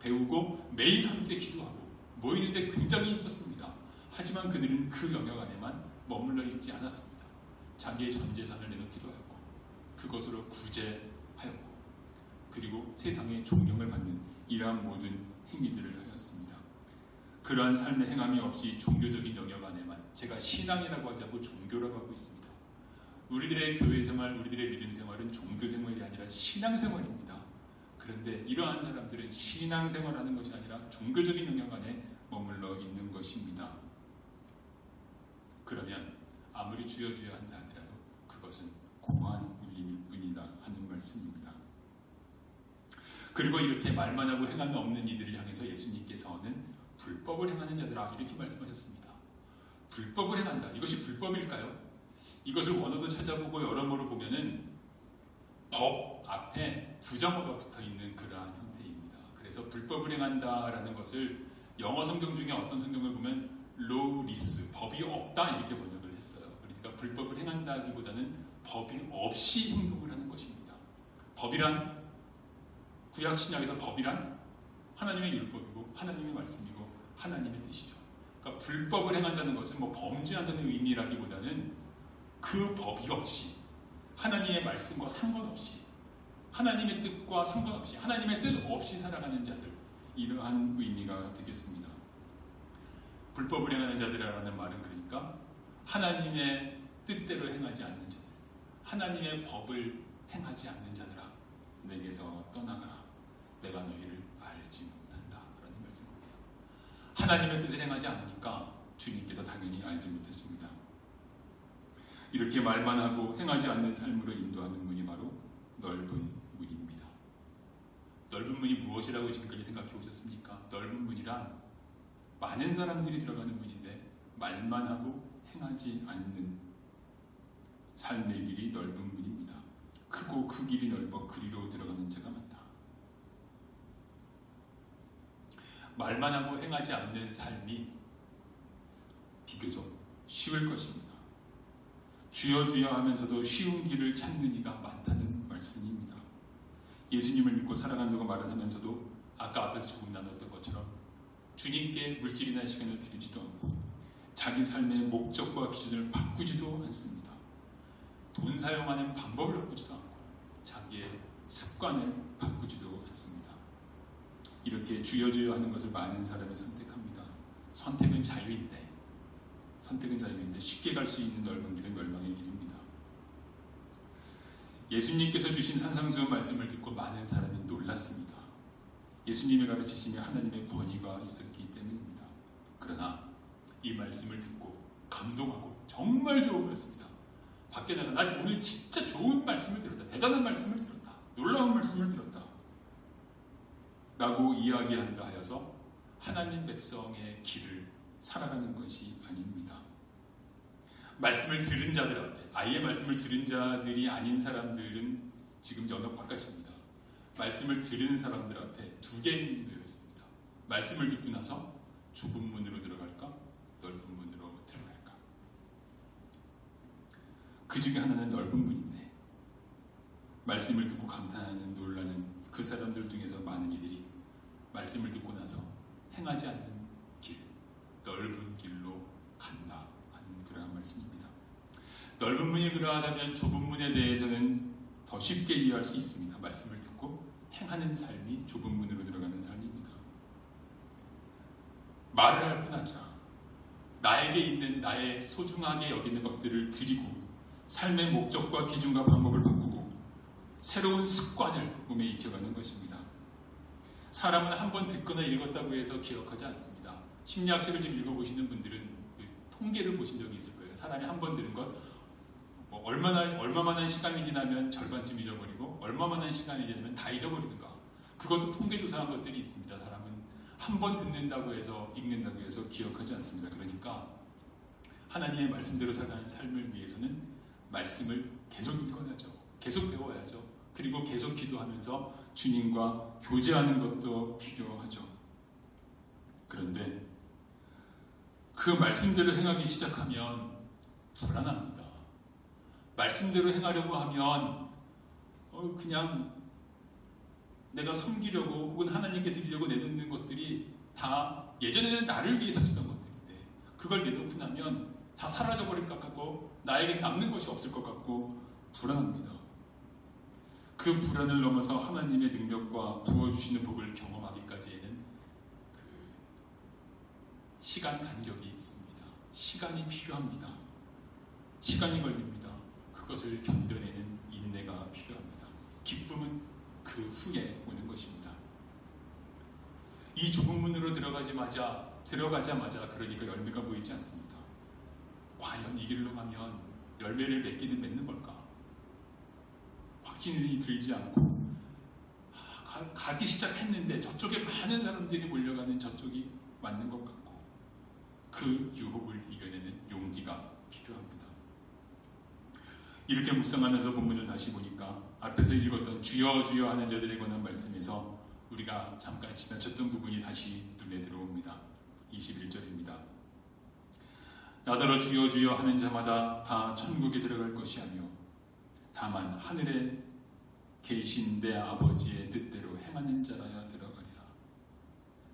배우고 매일 함께 기도하고 모이는데 굉장히 힘들었습니다. 하지만 그들은 그 영역 안에만 머물러 있지 않았습니다. 자기의 전 재산을 내놓기도 하였고 그것으로 구제하였고 그리고 세상의 존경을 받는 이러한 모든 행위들을 하였습니다. 그러한 삶의 행함이 없이 종교적인 영역 안에만, 제가 신앙이라고 하지 않고 종교라고 하고 있습니다. 우리들의 교회 생활, 우리들의 믿음 생활은 종교 생활이 아니라 신앙 생활입니다. 그런데 이러한 사람들은 신앙 생활하는 것이 아니라 종교적인 영역 안에 머물러 있는 것입니다. 그러면 아무리 주여 주여 한다 하더라도 그것은 공허한 울림일 뿐이다 하는 말씀입니다. 그리고 이렇게 말만 하고 행함이 없는 이들을 향해서 예수님께서는 불법을 행하는 자들아 이렇게 말씀하셨습니다. 불법을 행한다. 이것이 불법일까요? 이것을 원어도 찾아보고 여러모로 보면은 법 앞에 부정어가 붙어 있는 그러한 형태입니다. 그래서 불법을 행한다라는 것을 영어 성경 중에 어떤 성경을 보면 lawless, 법이 없다 이렇게 번역을 했어요. 그러니까 불법을 행한다기보다는 법이 없이 행동을 하는 것입니다. 법이란, 구약 신약에서 법이란 하나님의 율법이고 하나님의 말씀이고 하나님의 뜻이죠. 그러니까 불법을 행한다는 것은 뭐 범죄한다는 의미라기보다는 그 법이 없이 하나님의 말씀과 상관없이 하나님의 뜻과 상관없이 하나님의 뜻 없이 살아가는 자들, 이러한 의미가 되겠습니다. 불법을 행하는 자들이라는 말은 그러니까 하나님의 뜻대로 행하지 않는 자들, 하나님의 법을 행하지 않는 자들아, 내게서 떠나가라. 내가 너희를 알지 못한다. 라는 말씀입니다. 하나님의 뜻을 행하지 않으니까 주님께서 당연히 알지 못하십니다. 이렇게 말만 하고 행하지 않는 삶으로 인도하는 문이 바로 넓은 문입니다. 넓은 문이 무엇이라고 지금까지 생각해 오셨습니까? 넓은 문이란 많은 사람들이 들어가는 문인데 말만 하고 행하지 않는 삶의 길이 넓은 문입니다. 크고 그 길이 넓어 그리로 들어가는 자가 많다. 말만 하고 행하지 않는 삶이 비교적 쉬울 것입니다. 주여 주여 하면서도 쉬운 길을 찾는 이가 많다는 말씀입니다. 예수님을 믿고 살아간다고 말을 하면서도 아까 앞에서 조금 나눴던 것처럼 주님께 물질이나 시간을 드리지도 않고 자기 삶의 목적과 기준을 바꾸지도 않습니다. 돈 사용하는 방법을 바꾸지도 않고 자기의 습관을 바꾸지도 않습니다. 이렇게 주여 주여 하는 것을 많은 사람이 선택합니다. 선택은 자유인데 쉽게 갈 수 있는 넓은 길은 멸망의 길입니다. 예수님께서 주신 산상수훈 말씀을 듣고 많은 사람이 놀랐습니다. 예수님의 가르치심에 하나님의 권위가 있었기 때문입니다. 그러나 이 말씀을 듣고 감동하고 정말 좋은 말씀이다. 밖에 나가 나 오늘 진짜 좋은 말씀을 들었다. 대단한 말씀을 들었다. 놀라운 말씀을 들었다. 라고 이야기한다 하여서 하나님 백성의 길을 살아가는 것이 아닙니다. 말씀을 들은 자들 앞에, 아예 말씀을 들은 자들이 아닌 사람들은 지금 영역 바깥입니다. 말씀을 들은 사람들 앞에 두 개의 문이 있습니다. 말씀을 듣고 나서 좁은 문으로 들어갈까? 넓은 문으로 들어갈까? 그 중에 하나는 넓은 문인데 말씀을 듣고 감탄하는 놀라는 그 사람들 중에서 많은 이들이 말씀을 듣고 나서 행하지 않는 길, 넓은 길로 간다 하는 그러한 말씀입니다. 넓은 문이 그러하다면 좁은 문에 대해서는 더 쉽게 이해할 수 있습니다. 말씀을 듣고 행하는 삶이 좁은 문으로 들어가는 삶입니다. 말을 할 뿐 아니라 나에게 있는 나의 소중하게 여기는 것들을 드리고 삶의 목적과 기준과 방법을 바꾸고 새로운 습관을 몸에 익혀가는 것입니다. 사람은 한 번 듣거나 읽었다고 해서 기억하지 않습니다. 심리학책을 좀 읽어보시는 분들은 통계를 보신 적이 있을 거예요. 사람이 한 번 들은 것 얼마만한 시간이 지나면 절반쯤 잊어버리고 얼마만한 시간이 지나면 다 잊어버리는가. 그것도 통계 조사한 것들이 있습니다. 사람은 한 번 듣는다고 해서 읽는다고 해서 기억하지 않습니다. 그러니까 하나님의 말씀대로 살아가는 삶을 위해서는 말씀을 계속 읽어야죠. 계속 배워야죠. 그리고 계속 기도하면서 주님과 교제하는 것도 필요하죠. 그런데 그 말씀대로 행하기 시작하면 불안합니다. 말씀대로 행하려고 하면 그냥 내가 섬기려고 혹은 하나님께 드리려고 내놓는 것들이 다 예전에는 나를 위해서 쓰던 것들인데 그걸 내놓고 나면 다 사라져버릴 것 같고 나에게 남는 것이 없을 것 같고 불안합니다. 그 불안을 넘어서 하나님의 능력과 부어주시는 복을 경험하기까지에는 그 시간 간격이 있습니다. 시간이 필요합니다. 시간이 걸립니다. 그것을 견뎌내는 인내가 필요합니다. 기쁨은 그 후에 오는 것입니다. 이 좁은 문으로 들어가자마자 그러니까 열매가 보이지 않습니다. 과연 이 길로 가면 열매를 맺는 걸까? 확신이 들지 않고 가기 시작했는데 저쪽에 많은 사람들이 몰려가는 저쪽이 맞는 것 같고 그 유혹을 이겨내는 용기가 필요합니다. 이렇게 묵상하면서 본문을 다시 보니까 앞에서 읽었던 주여 주여 하는 자들에 관한 말씀에서 우리가 잠깐 지나쳤던 부분이 다시 눈에 들어옵니다. 21절입니다. 나더러 주여 주여 하는 자마다 다 천국에 들어갈 것이 아니요 다만 하늘에 계신 내 아버지의 뜻대로 행하는 자라야 들어가리라.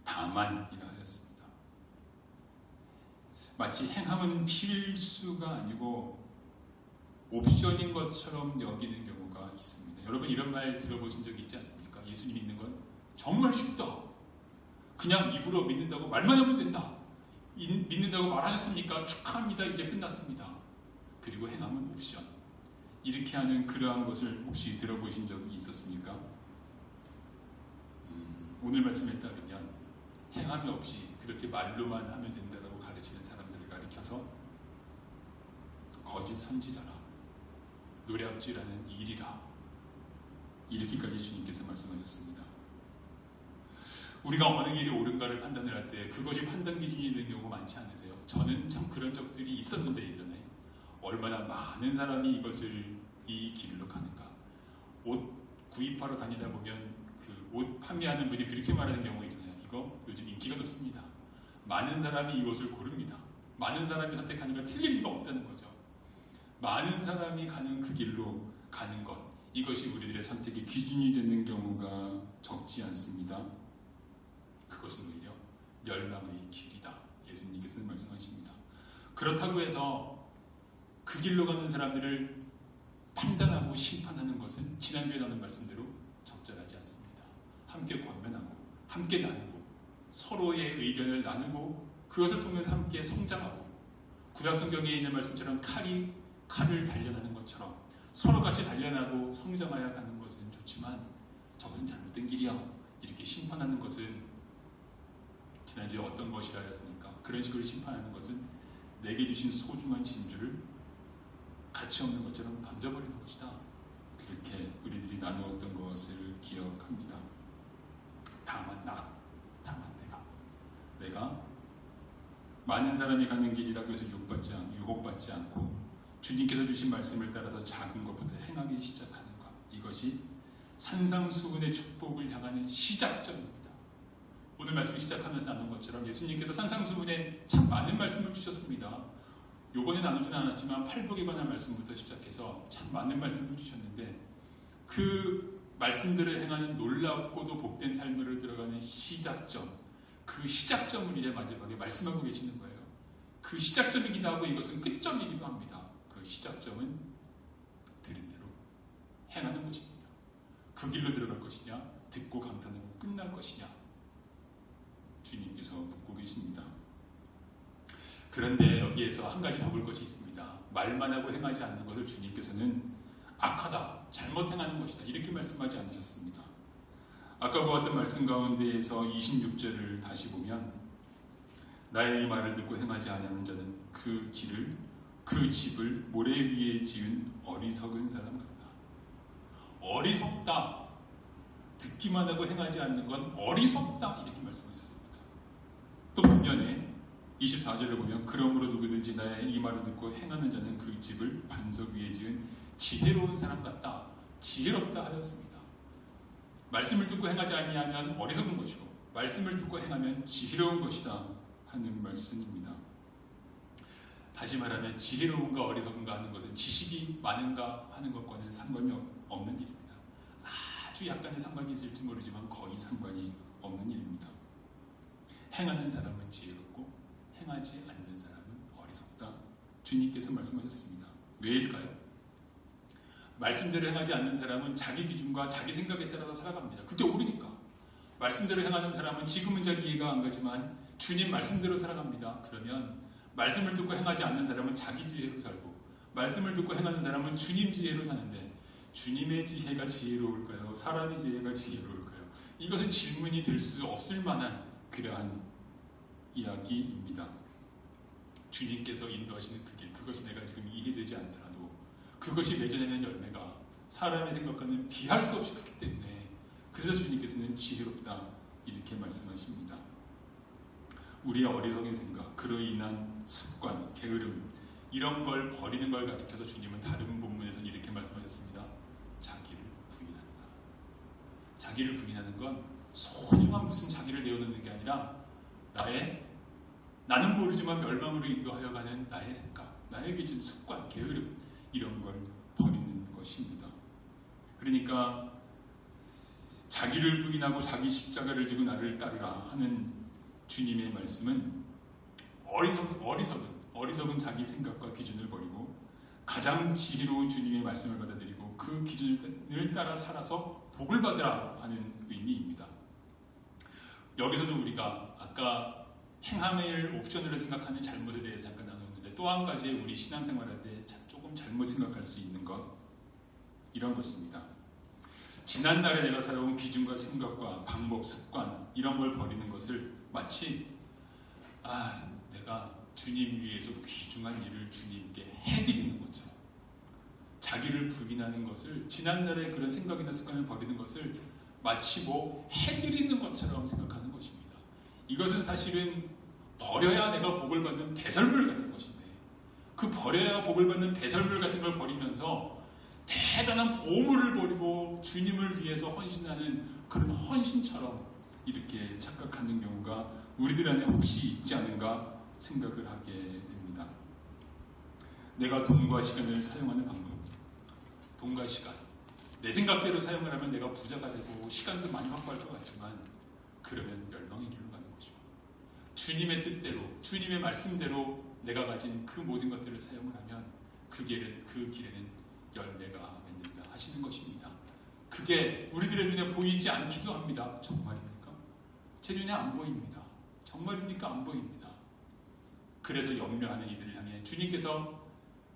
다만이라 하였습니다. 마치 행함은 필수가 아니고 옵션인 것처럼 여기는 경우가 있습니다. 여러분 이런 말 들어보신 적 있지 않습니까? 예수님 믿는 건 정말 쉽다. 그냥 입으로 믿는다고 말만 하면 된다. 믿는다고 말하셨습니까? 축하합니다. 이제 끝났습니다. 그리고 행함은 옵션. 이렇게 하는 그러한 것을 혹시 들어보신 적이 있었습니까? 오늘 말씀에 따르면 행함이 없이 그렇게 말로만 하면 된다고 가르치는 사람들을 가리켜서 거짓 선지자라, 노략질하는 일이라, 이렇게까지 주님께서 말씀하셨습니다. 우리가 어느 길이 옳은가를 판단을 할 때 그것이 판단 기준이 되는 경우가 많지 않으세요? 저는 참 그런 적들이 있었는데 예전에 얼마나 많은 사람이 이 길로 가는가. 옷 구입하러 다니다 보면 그 옷 판매하는 분이 그렇게 말하는 경우가 있잖아요. 이거 요즘 인기가 높습니다. 많은 사람이 이 옷을 고릅니다. 많은 사람이 선택하니까 틀릴 리가 없다는 거죠. 많은 사람이 가는 그 길로 가는 것, 이것이 우리들의 선택의 기준이 되는 경우가 적지 않습니다. 그것은 오히려 멸망의 길이다. 예수님께서는 말씀하십니다. 그렇다고 해서 그 길로 가는 사람들을 판단하고 심판하는 것은 지난주에 나눈 말씀대로 적절하지 않습니다. 함께 권면하고 함께 나누고 서로의 의견을 나누고 그것을 통해서 함께 성장하고 구약성경에 있는 말씀처럼 칼을 단련하는 것처럼 서로 같이 단련하고 성장하여 가는 것은 좋지만 저것은 잘못된 길이야. 이렇게 심판하는 것은 지난주에 어떤 것이라 했습니까? 그런 식으로 심판하는 것은 내게 주신 소중한 진주를 가치 없는 것처럼 던져버리는 것이다. 그렇게 우리들이 나누었던 것을 기억합니다. 다만 내가 많은 사람이 가는 길이라고 해서 유혹받지 않고 주님께서 주신 말씀을 따라서 작은 것부터 행하기 시작하는 것, 이것이 산상수훈의 축복을 향하는 시작점입니다. 오늘 말씀 시작하면서 나눈 것처럼 예수님께서 산상수훈에 참 많은 말씀을 주셨습니다. 요번에 나누진 않았지만 팔복에 관한 말씀부터 시작해서 참 많은 말씀을 주셨는데 그 말씀들을 행하는 놀랍고도 복된 삶으로 들어가는 시작점, 그 시작점을 이제 마지막에 말씀하고 계시는 거예요. 그 시작점이기도 하고 이것은 끝점이기도 합니다. 그 시작점은 들은 대로 행하는 것입니다. 그 길로 들어갈 것이냐, 듣고 감탄하고 끝날 것이냐, 주님께서 묻고 계십니다. 그런데 여기에서 한 가지 더 볼 것이 있습니다. 말만 하고 행하지 않는 것을 주님께서는 악하다, 잘못 행하는 것이다, 이렇게 말씀하지 않으셨습니다. 아까 보았던 말씀 가운데에서 26절을 다시 보면 나의 이 말을 듣고 행하지 아니하는 자는 그 길을, 그 집을 모래 위에 지은 어리석은 사람 같다. 어리석다, 듣기만 하고 행하지 않는 건 어리석다, 이렇게 말씀하셨습니다. 또 반면에 24절을 보면 그러므로 누구든지 나의 이 말을 듣고 행하는 자는 그 집을 반석 위에 지은 지혜로운 사람 같다, 지혜롭다 하였습니다. 말씀을 듣고 행하지 아니하면 어리석은 것이고 말씀을 듣고 행하면 지혜로운 것이다 하는 말씀입니다. 다시 말하면 지혜로운가 어리석은가 하는 것은 지식이 많은가 하는 것과는 상관이 없는 일입니다. 아주 약간의 상관이 있을지 모르지만 거의 상관이 없는 일입니다. 행하는 사람은 지혜롭고 행하지 않는 사람은 어리석다, 주님께서 말씀하셨습니다. 왜일까요? 말씀대로 행하지 않는 사람은 자기 기준과 자기 생각에 따라서 살아갑니다. 그게 옳으니까. 말씀대로 행하는 사람은 지금은 잘 이해가 안 가지만 주님 말씀대로 살아갑니다. 그러면 말씀을 듣고 행하지 않는 사람은 자기 지혜로 살고 말씀을 듣고 행하는 사람은 주님 지혜로 사는데 주님의 지혜가 지혜로울까요? 사람의 지혜가 지혜로울까요? 이것은 질문이 될 수 없을 만한 그러한 이야기입니다. 주님께서 인도하시는 그 길, 그것이 내가 지금 이해되지 않더라도 그것이 맺어내는 열매가 사람의 생각과는 비할 수 없이 크기 때문에 그래서 주님께서는 지혜롭다 이렇게 말씀하십니다. 우리의 어리석은 생각, 그로 인한 습관, 게으름, 이런 걸 버리는 걸 가리켜서 주님은 다른 본문에서는 이렇게 말씀하셨습니다. 자기를 부인한다. 자기를 부인하는 건 소중한 무슨 자기를 내어놓는 게 아니라 나는 모르지만 멸망으로 인도하여 가는 나의 생각, 나의 기준, 습관, 게으름, 이런 걸 버리는 것입니다. 그러니까 자기를 부인하고 자기 십자가를 지고 나를 따르라 하는 주님의 말씀은 어리석은 자기 생각과 기준을 버리고 가장 지혜로운 주님의 말씀을 받아들이고 그 기준을 따라 살아서 복을 받으라 하는 의미입니다. 여기서도 우리가 아까 행함을 옵션으로 생각하는 잘못에 대해서 잠깐 나눴는데 또 한 가지 우리 신앙생활할 때 조금 잘못 생각할 수 있는 것, 이런 것입니다. 지난날에 내가 살아온 기준과 생각과 방법, 습관 이런 걸 버리는 것을 마치 내가 주님 위해서 귀중한 일을 주님께 해드리는 것처럼, 자기를 부인하는 것을, 지난날의 그런 생각이나 습관을 버리는 것을 마치 해드리는 것처럼 생각하는 것입니다. 이것은 사실은 버려야 내가 복을 받는 배설물 같은 것인데, 그 버려야 복을 받는 배설물 같은 걸 버리면서 대단한 보물을 버리고 주님을 위해서 헌신하는 그런 헌신처럼 이렇게 착각하는 경우가 우리들 안에 혹시 있지 않은가 생각을 하게 됩니다. 내가 돈과 시간을 사용하는 방법, 돈과 시간, 내 생각대로 사용을 하면 내가 부자가 되고 시간도 많이 확보할 것 같지만 그러면 멸망의 길로 가는 거죠. 주님의 뜻대로, 주님의 말씀대로 내가 가진 그 모든 것들을 사용을 하면 그 길에는 열매가 맺는다 하시는 것입니다. 그게 우리들의 눈에 보이지 않기도 합니다. 정말입니까? 제 눈에 안 보입니다. 정말입니까? 안 보입니다. 그래서 염려하는 이들을 향해 주님께서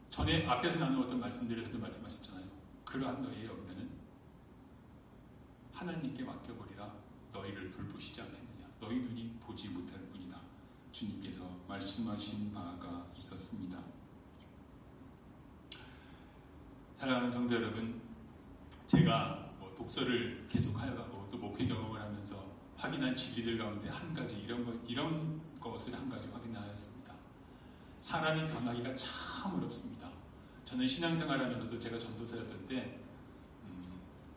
전에 앞에서 나누었던 말씀들에서도 말씀하셨잖아요. 그러한 너희의 염려는 하나님께 맡겨버리라. 너희를 돌보시지 않겠느냐. 너희 눈이 보지 못할 뿐이다. 주님께서 말씀하신 바가 있었습니다. 사랑하는 성도 여러분, 제가 독서를 계속하여가고 또 목회 경험을 하면서 확인한 진리들 가운데 한 가지 이런 것을 한 가지 확인하였습니다. 사람이 변하기가 참 어렵습니다. 저는 신앙생활하면서도 제가 전도사였던 때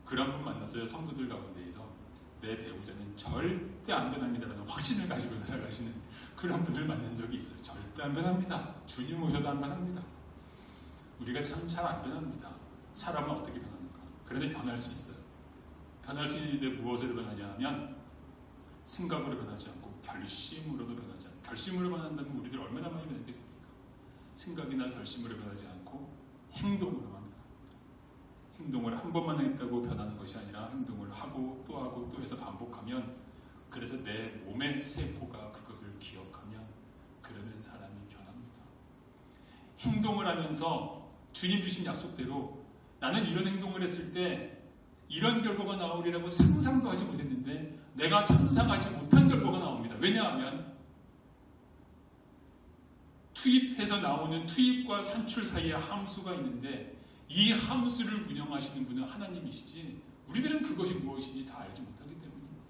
그런 분 만났어요. 성도들 가운데에서 내 배우자는 절대 안 변합니다라는 확신을 가지고 살아가시는 그런 분들 만난 적이 있어요. 절대 안 변합니다. 주님 오셔도 안 변합니다. 우리가 참 잘 안 변합니다. 사람은 어떻게 변하는가? 그런데 변할 수 있어요. 변할 수 있는데 무엇으로 변하냐 하면 생각으로 변하지 않고 결심으로도 변하지 않고, 결심으로 변한다면 우리들 얼마나 많이 변했겠습니까? 생각이나 결심으로 변하지 않고 행동으로만 변합니다. 행동을 한 번만 했다고 변하는 것이 아니라 행동을 하고 또 해서 반복하면, 그래서 내 몸의 세포가 그것을 기억하면 그러면 사람이 변합니다. 행동을 하면서 주님 주신 약속대로 나는 이런 행동을 했을 때 이런 결과가 나오리라고 상상도 하지 못했는데 내가 상상하지 못한 결과가 나옵니다. 왜냐하면 투입해서 나오는 투입과 산출 사이에 함수가 있는데 이 함수를 운영하시는 분은 하나님이시지 우리들은 그것이 무엇인지 다 알지 못하기 때문입니다.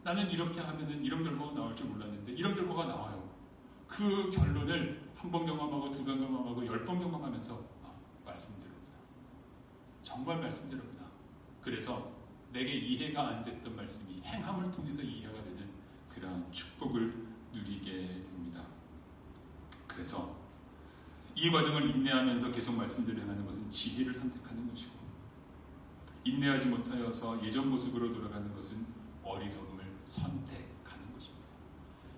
나는 이렇게 하면은 이런 결과가 나올 줄 몰랐는데 이런 결과가 나와요. 그 결론을 한 번 경험하고 두 번 경험하고 10번 경험하면서 말씀대로구나. 정말 말씀대로구나. 그래서 내게 이해가 안 됐던 말씀이 행함을 통해서 이해가 되는 그러한 축복을 누리게 됩니다. 그래서 이 과정을 인내하면서 계속 말씀대로 행하는 것은 지혜를 선택하는 것이고, 인내하지 못하여서 예전 모습으로 돌아가는 것은 어리석음을 선택하는 것입니다.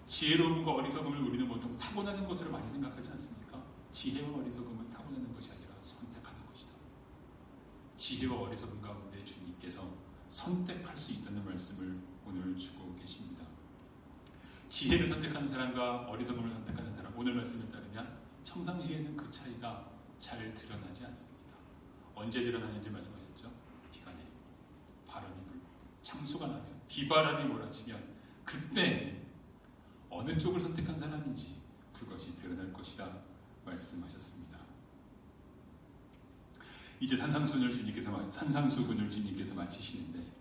지혜로움과 어리석음을 우리는 보통 타고나는 것으로 많이 생각하지 않습니까? 지혜와 어리석음은 타고나는 것이 아니라 선택하는 것이다. 지혜와 어리석음 가운데 주님께서 선택할 수 있다는 말씀을 오늘 주고 계십니다. 지혜를 선택하는 사람과 어리석음을 선택하는 사람, 오늘 말씀에 따르면 평상시에는 그 차이가 잘 드러나지 않습니다. 언제 드러나는지 말씀하셨죠? 비가 내리고 바람이 불고 창수가 나면 비바람이 몰아치면 그때 어느 쪽을 선택한 사람인지 그것이 드러날 것이다 말씀하셨습니다. 이제 산상수훈을 주님께서 마치시는데,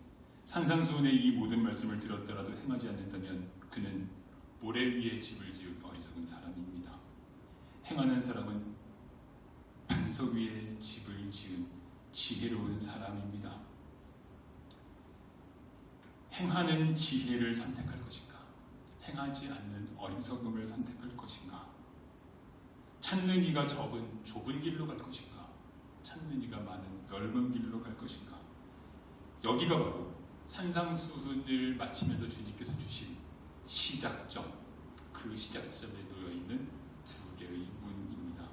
산상수훈의 이 모든 말씀을 들었더라도 행하지 않는다면 그는 모래 위에 집을 지은 어리석은 사람입니다. 행하는 사람은 반석 위에 집을 지은 지혜로운 사람입니다. 행하는 지혜를 선택할 것인가? 행하지 않는 어리석음을 선택할 것인가? 찾는 이가 좁은 길로 갈 것인가? 찾는 이가 많은 넓은 길로 갈 것인가? 여기가 바로 산상수훈을 마치면서 주님께서 주신 시작점, 그 시작점에 놓여있는 두 개의 문입니다.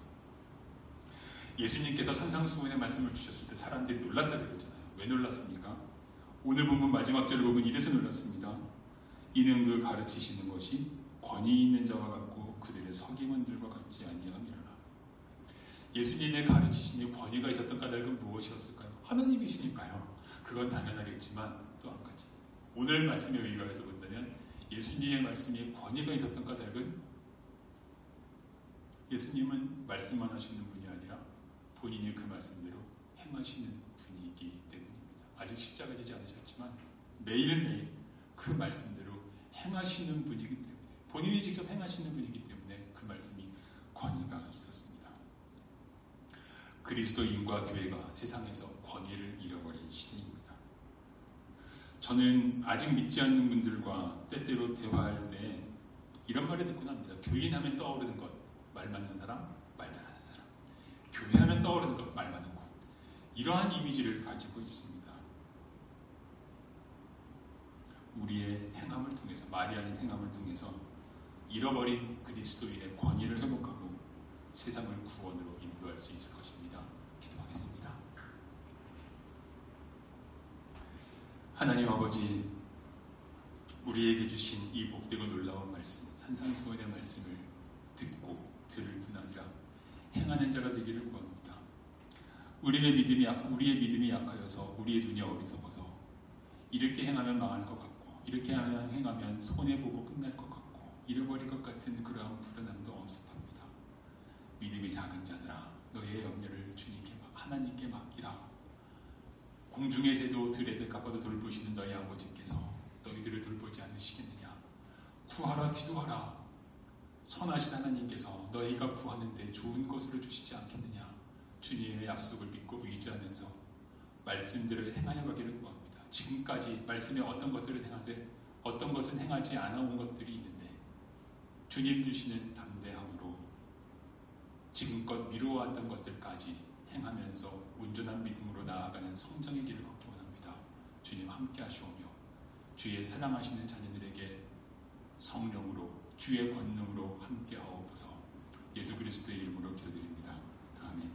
예수님께서 산상수훈의 말씀을 주셨을 때 사람들이 놀랐다 그랬잖아요. 왜 놀랐습니까? 오늘 본문 마지막 절을 보면 이래서 놀랐습니다. 이는 그 가르치시는 것이 권위 있는 자와 같고 그들의 서기관들과 같지 아니함이라. 예수님의 가르치심에 권위가 있었던 까닭은 무엇이었을까요? 하나님이시니까요. 그건 당연하겠지만 또 한 가지, 오늘 말씀에 의거해서 본다면 예수님의 말씀에 권위가 있었던 까닭은 예수님은 말씀만 하시는 분이 아니라 본인이 그 말씀대로 행하시는 분이기 때문입니다. 아직 십자가 지지 않으셨지만 매일매일 그 말씀대로 행하시는 분이기 때문에, 본인이 직접 행하시는 분이기 때문에 그 말씀이 권위가 있었습니다. 그리스도인과 교회가 세상에서 권위를 잃어버린 시대입니다. 저는 아직 믿지 않는 분들과 때때로 대화할 때 이런 말을 듣곤 합니다. 교인하면 떠오르는 것, 말 많은 사람, 말 잘하는 사람. 교회하면 떠오르는 것, 말 많은 것. 이러한 이미지를 가지고 있습니다. 우리의 행함을 통해서, 말이 아닌 행함을 통해서 잃어버린 그리스도인의 권위를 회복하고 세상을 구원으로 인도할 수 있을 것입니다. 기도하겠습니다. 하나님 아버지, 우리에게 주신 이 복되고 놀라운 말씀, 산상수훈의 말씀을 듣고 들을 뿐 아니라 행하는 자가 되기를 구합니다. 우리의 믿음이 약하여서 우리의 눈이 어리석어서 이렇게 행하면 망할 것 같고, 이렇게 행하면 손해보고 끝날 것 같고, 잃어버릴 것 같은 그러한 불안함도 엄습합니다. 믿음이 작은 자들아, 너의 염려를 주님께, 하나님께 맡기라. 공중의 새도 들에게 깎아도 돌보시는 너희 아버지께서 너희들을 돌보지 않으시겠느냐. 구하라, 기도하라. 선하신 하나님께서 너희가 구하는데 좋은 것을 주시지 않겠느냐. 주님의 약속을 믿고 의지하면서 말씀대로 행하여 가기를 구합니다. 지금까지 말씀에 어떤 것들을 행하되 어떤 것은 행하지 않아 온 것들이 있는데, 주님 주시는 담대함으로 지금껏 미루어왔던 것들까지 행하면서 온전한 믿음으로 나아가는 성장의 길을 걷기 원합니다. 주님 함께 하시오며 주의 사랑하시는 자녀들에게 성령으로, 주의 권능으로 함께 하옵소서. 예수 그리스도의 이름으로 기도드립니다. 아멘.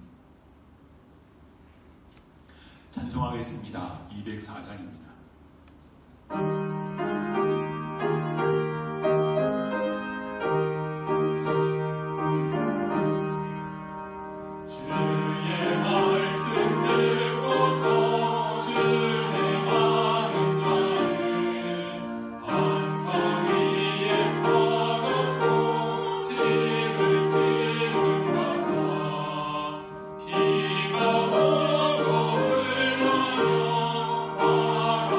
찬송하겠습니다. 204장입니다. 비가 오고 흘러요 바람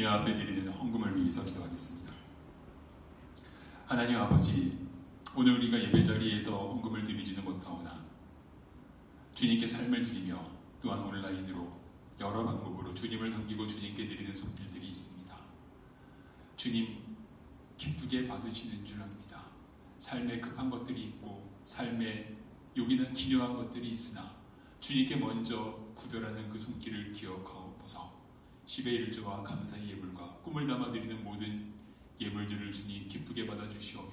주님 앞에 드리는 헌금을 위해서 기도하겠습니다. 하나님 아버지, 오늘 우리가 예배자리에서 헌금을 드리지는 못하오나 주님께 삶을 드리며 또한 온라인으로 여러 방법으로 주님을 섬기고 주님께 드리는 손길들이 있습니다. 주님 기쁘게 받으시는 줄 압니다. 삶에 급한 것들이 있고 삶에 요긴한 기묘한 것들이 있으나 주님께 먼저 구별하는 그 손길을 기억하옵소서. 10의 1조와 감사의 예물과 꿈을 담아 드리는 모든 예물들을 주님 기쁘게 받아주시오며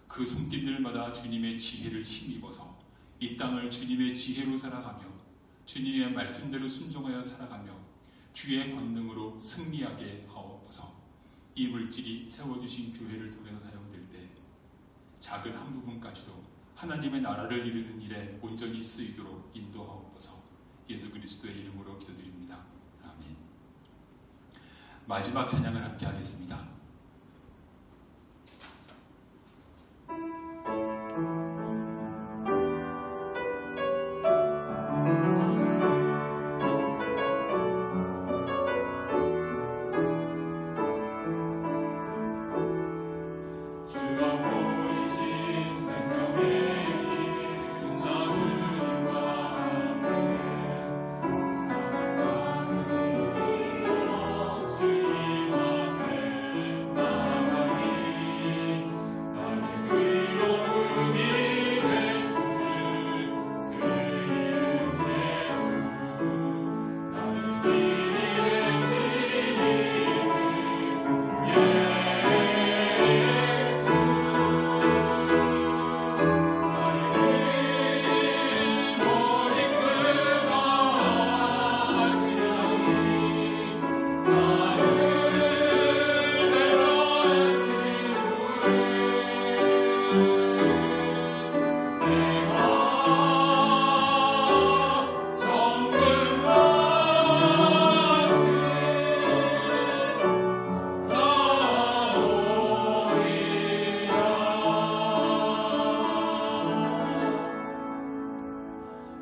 그 손길들마다 주님의 지혜를 힘입어서 이 땅을 주님의 지혜로 살아가며 주님의 말씀대로 순종하여 살아가며 주의 권능으로 승리하게 하옵소서. 이 물질이 세워주신 교회를 통해서 사용될 때 작은 한 부분까지도 하나님의 나라를 이루는 일에 온전히 쓰이도록 인도하옵소서. 예수 그리스도의 이름으로 기도드립니다. 아멘. 마지막 찬양을 함께 하겠습니다.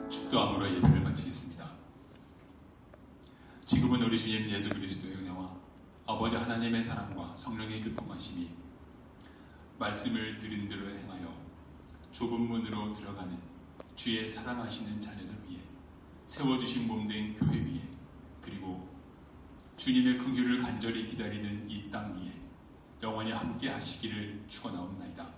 축도함으로 예배를 마치겠습니다. 지금은 우리 주님 예수 그리스도의 은혜와 아버지 하나님의 사랑과 성령의 교통하심이 말씀을 들은 대로 행하여 좁은 문으로 들어가는 주의 사랑하시는 자녀들 위해 세워주신 몸된 교회 위에 그리고 주님의 긍휼을 간절히 기다리는 이 땅 위에 영원히 함께 하시기를 축원하옵나이다.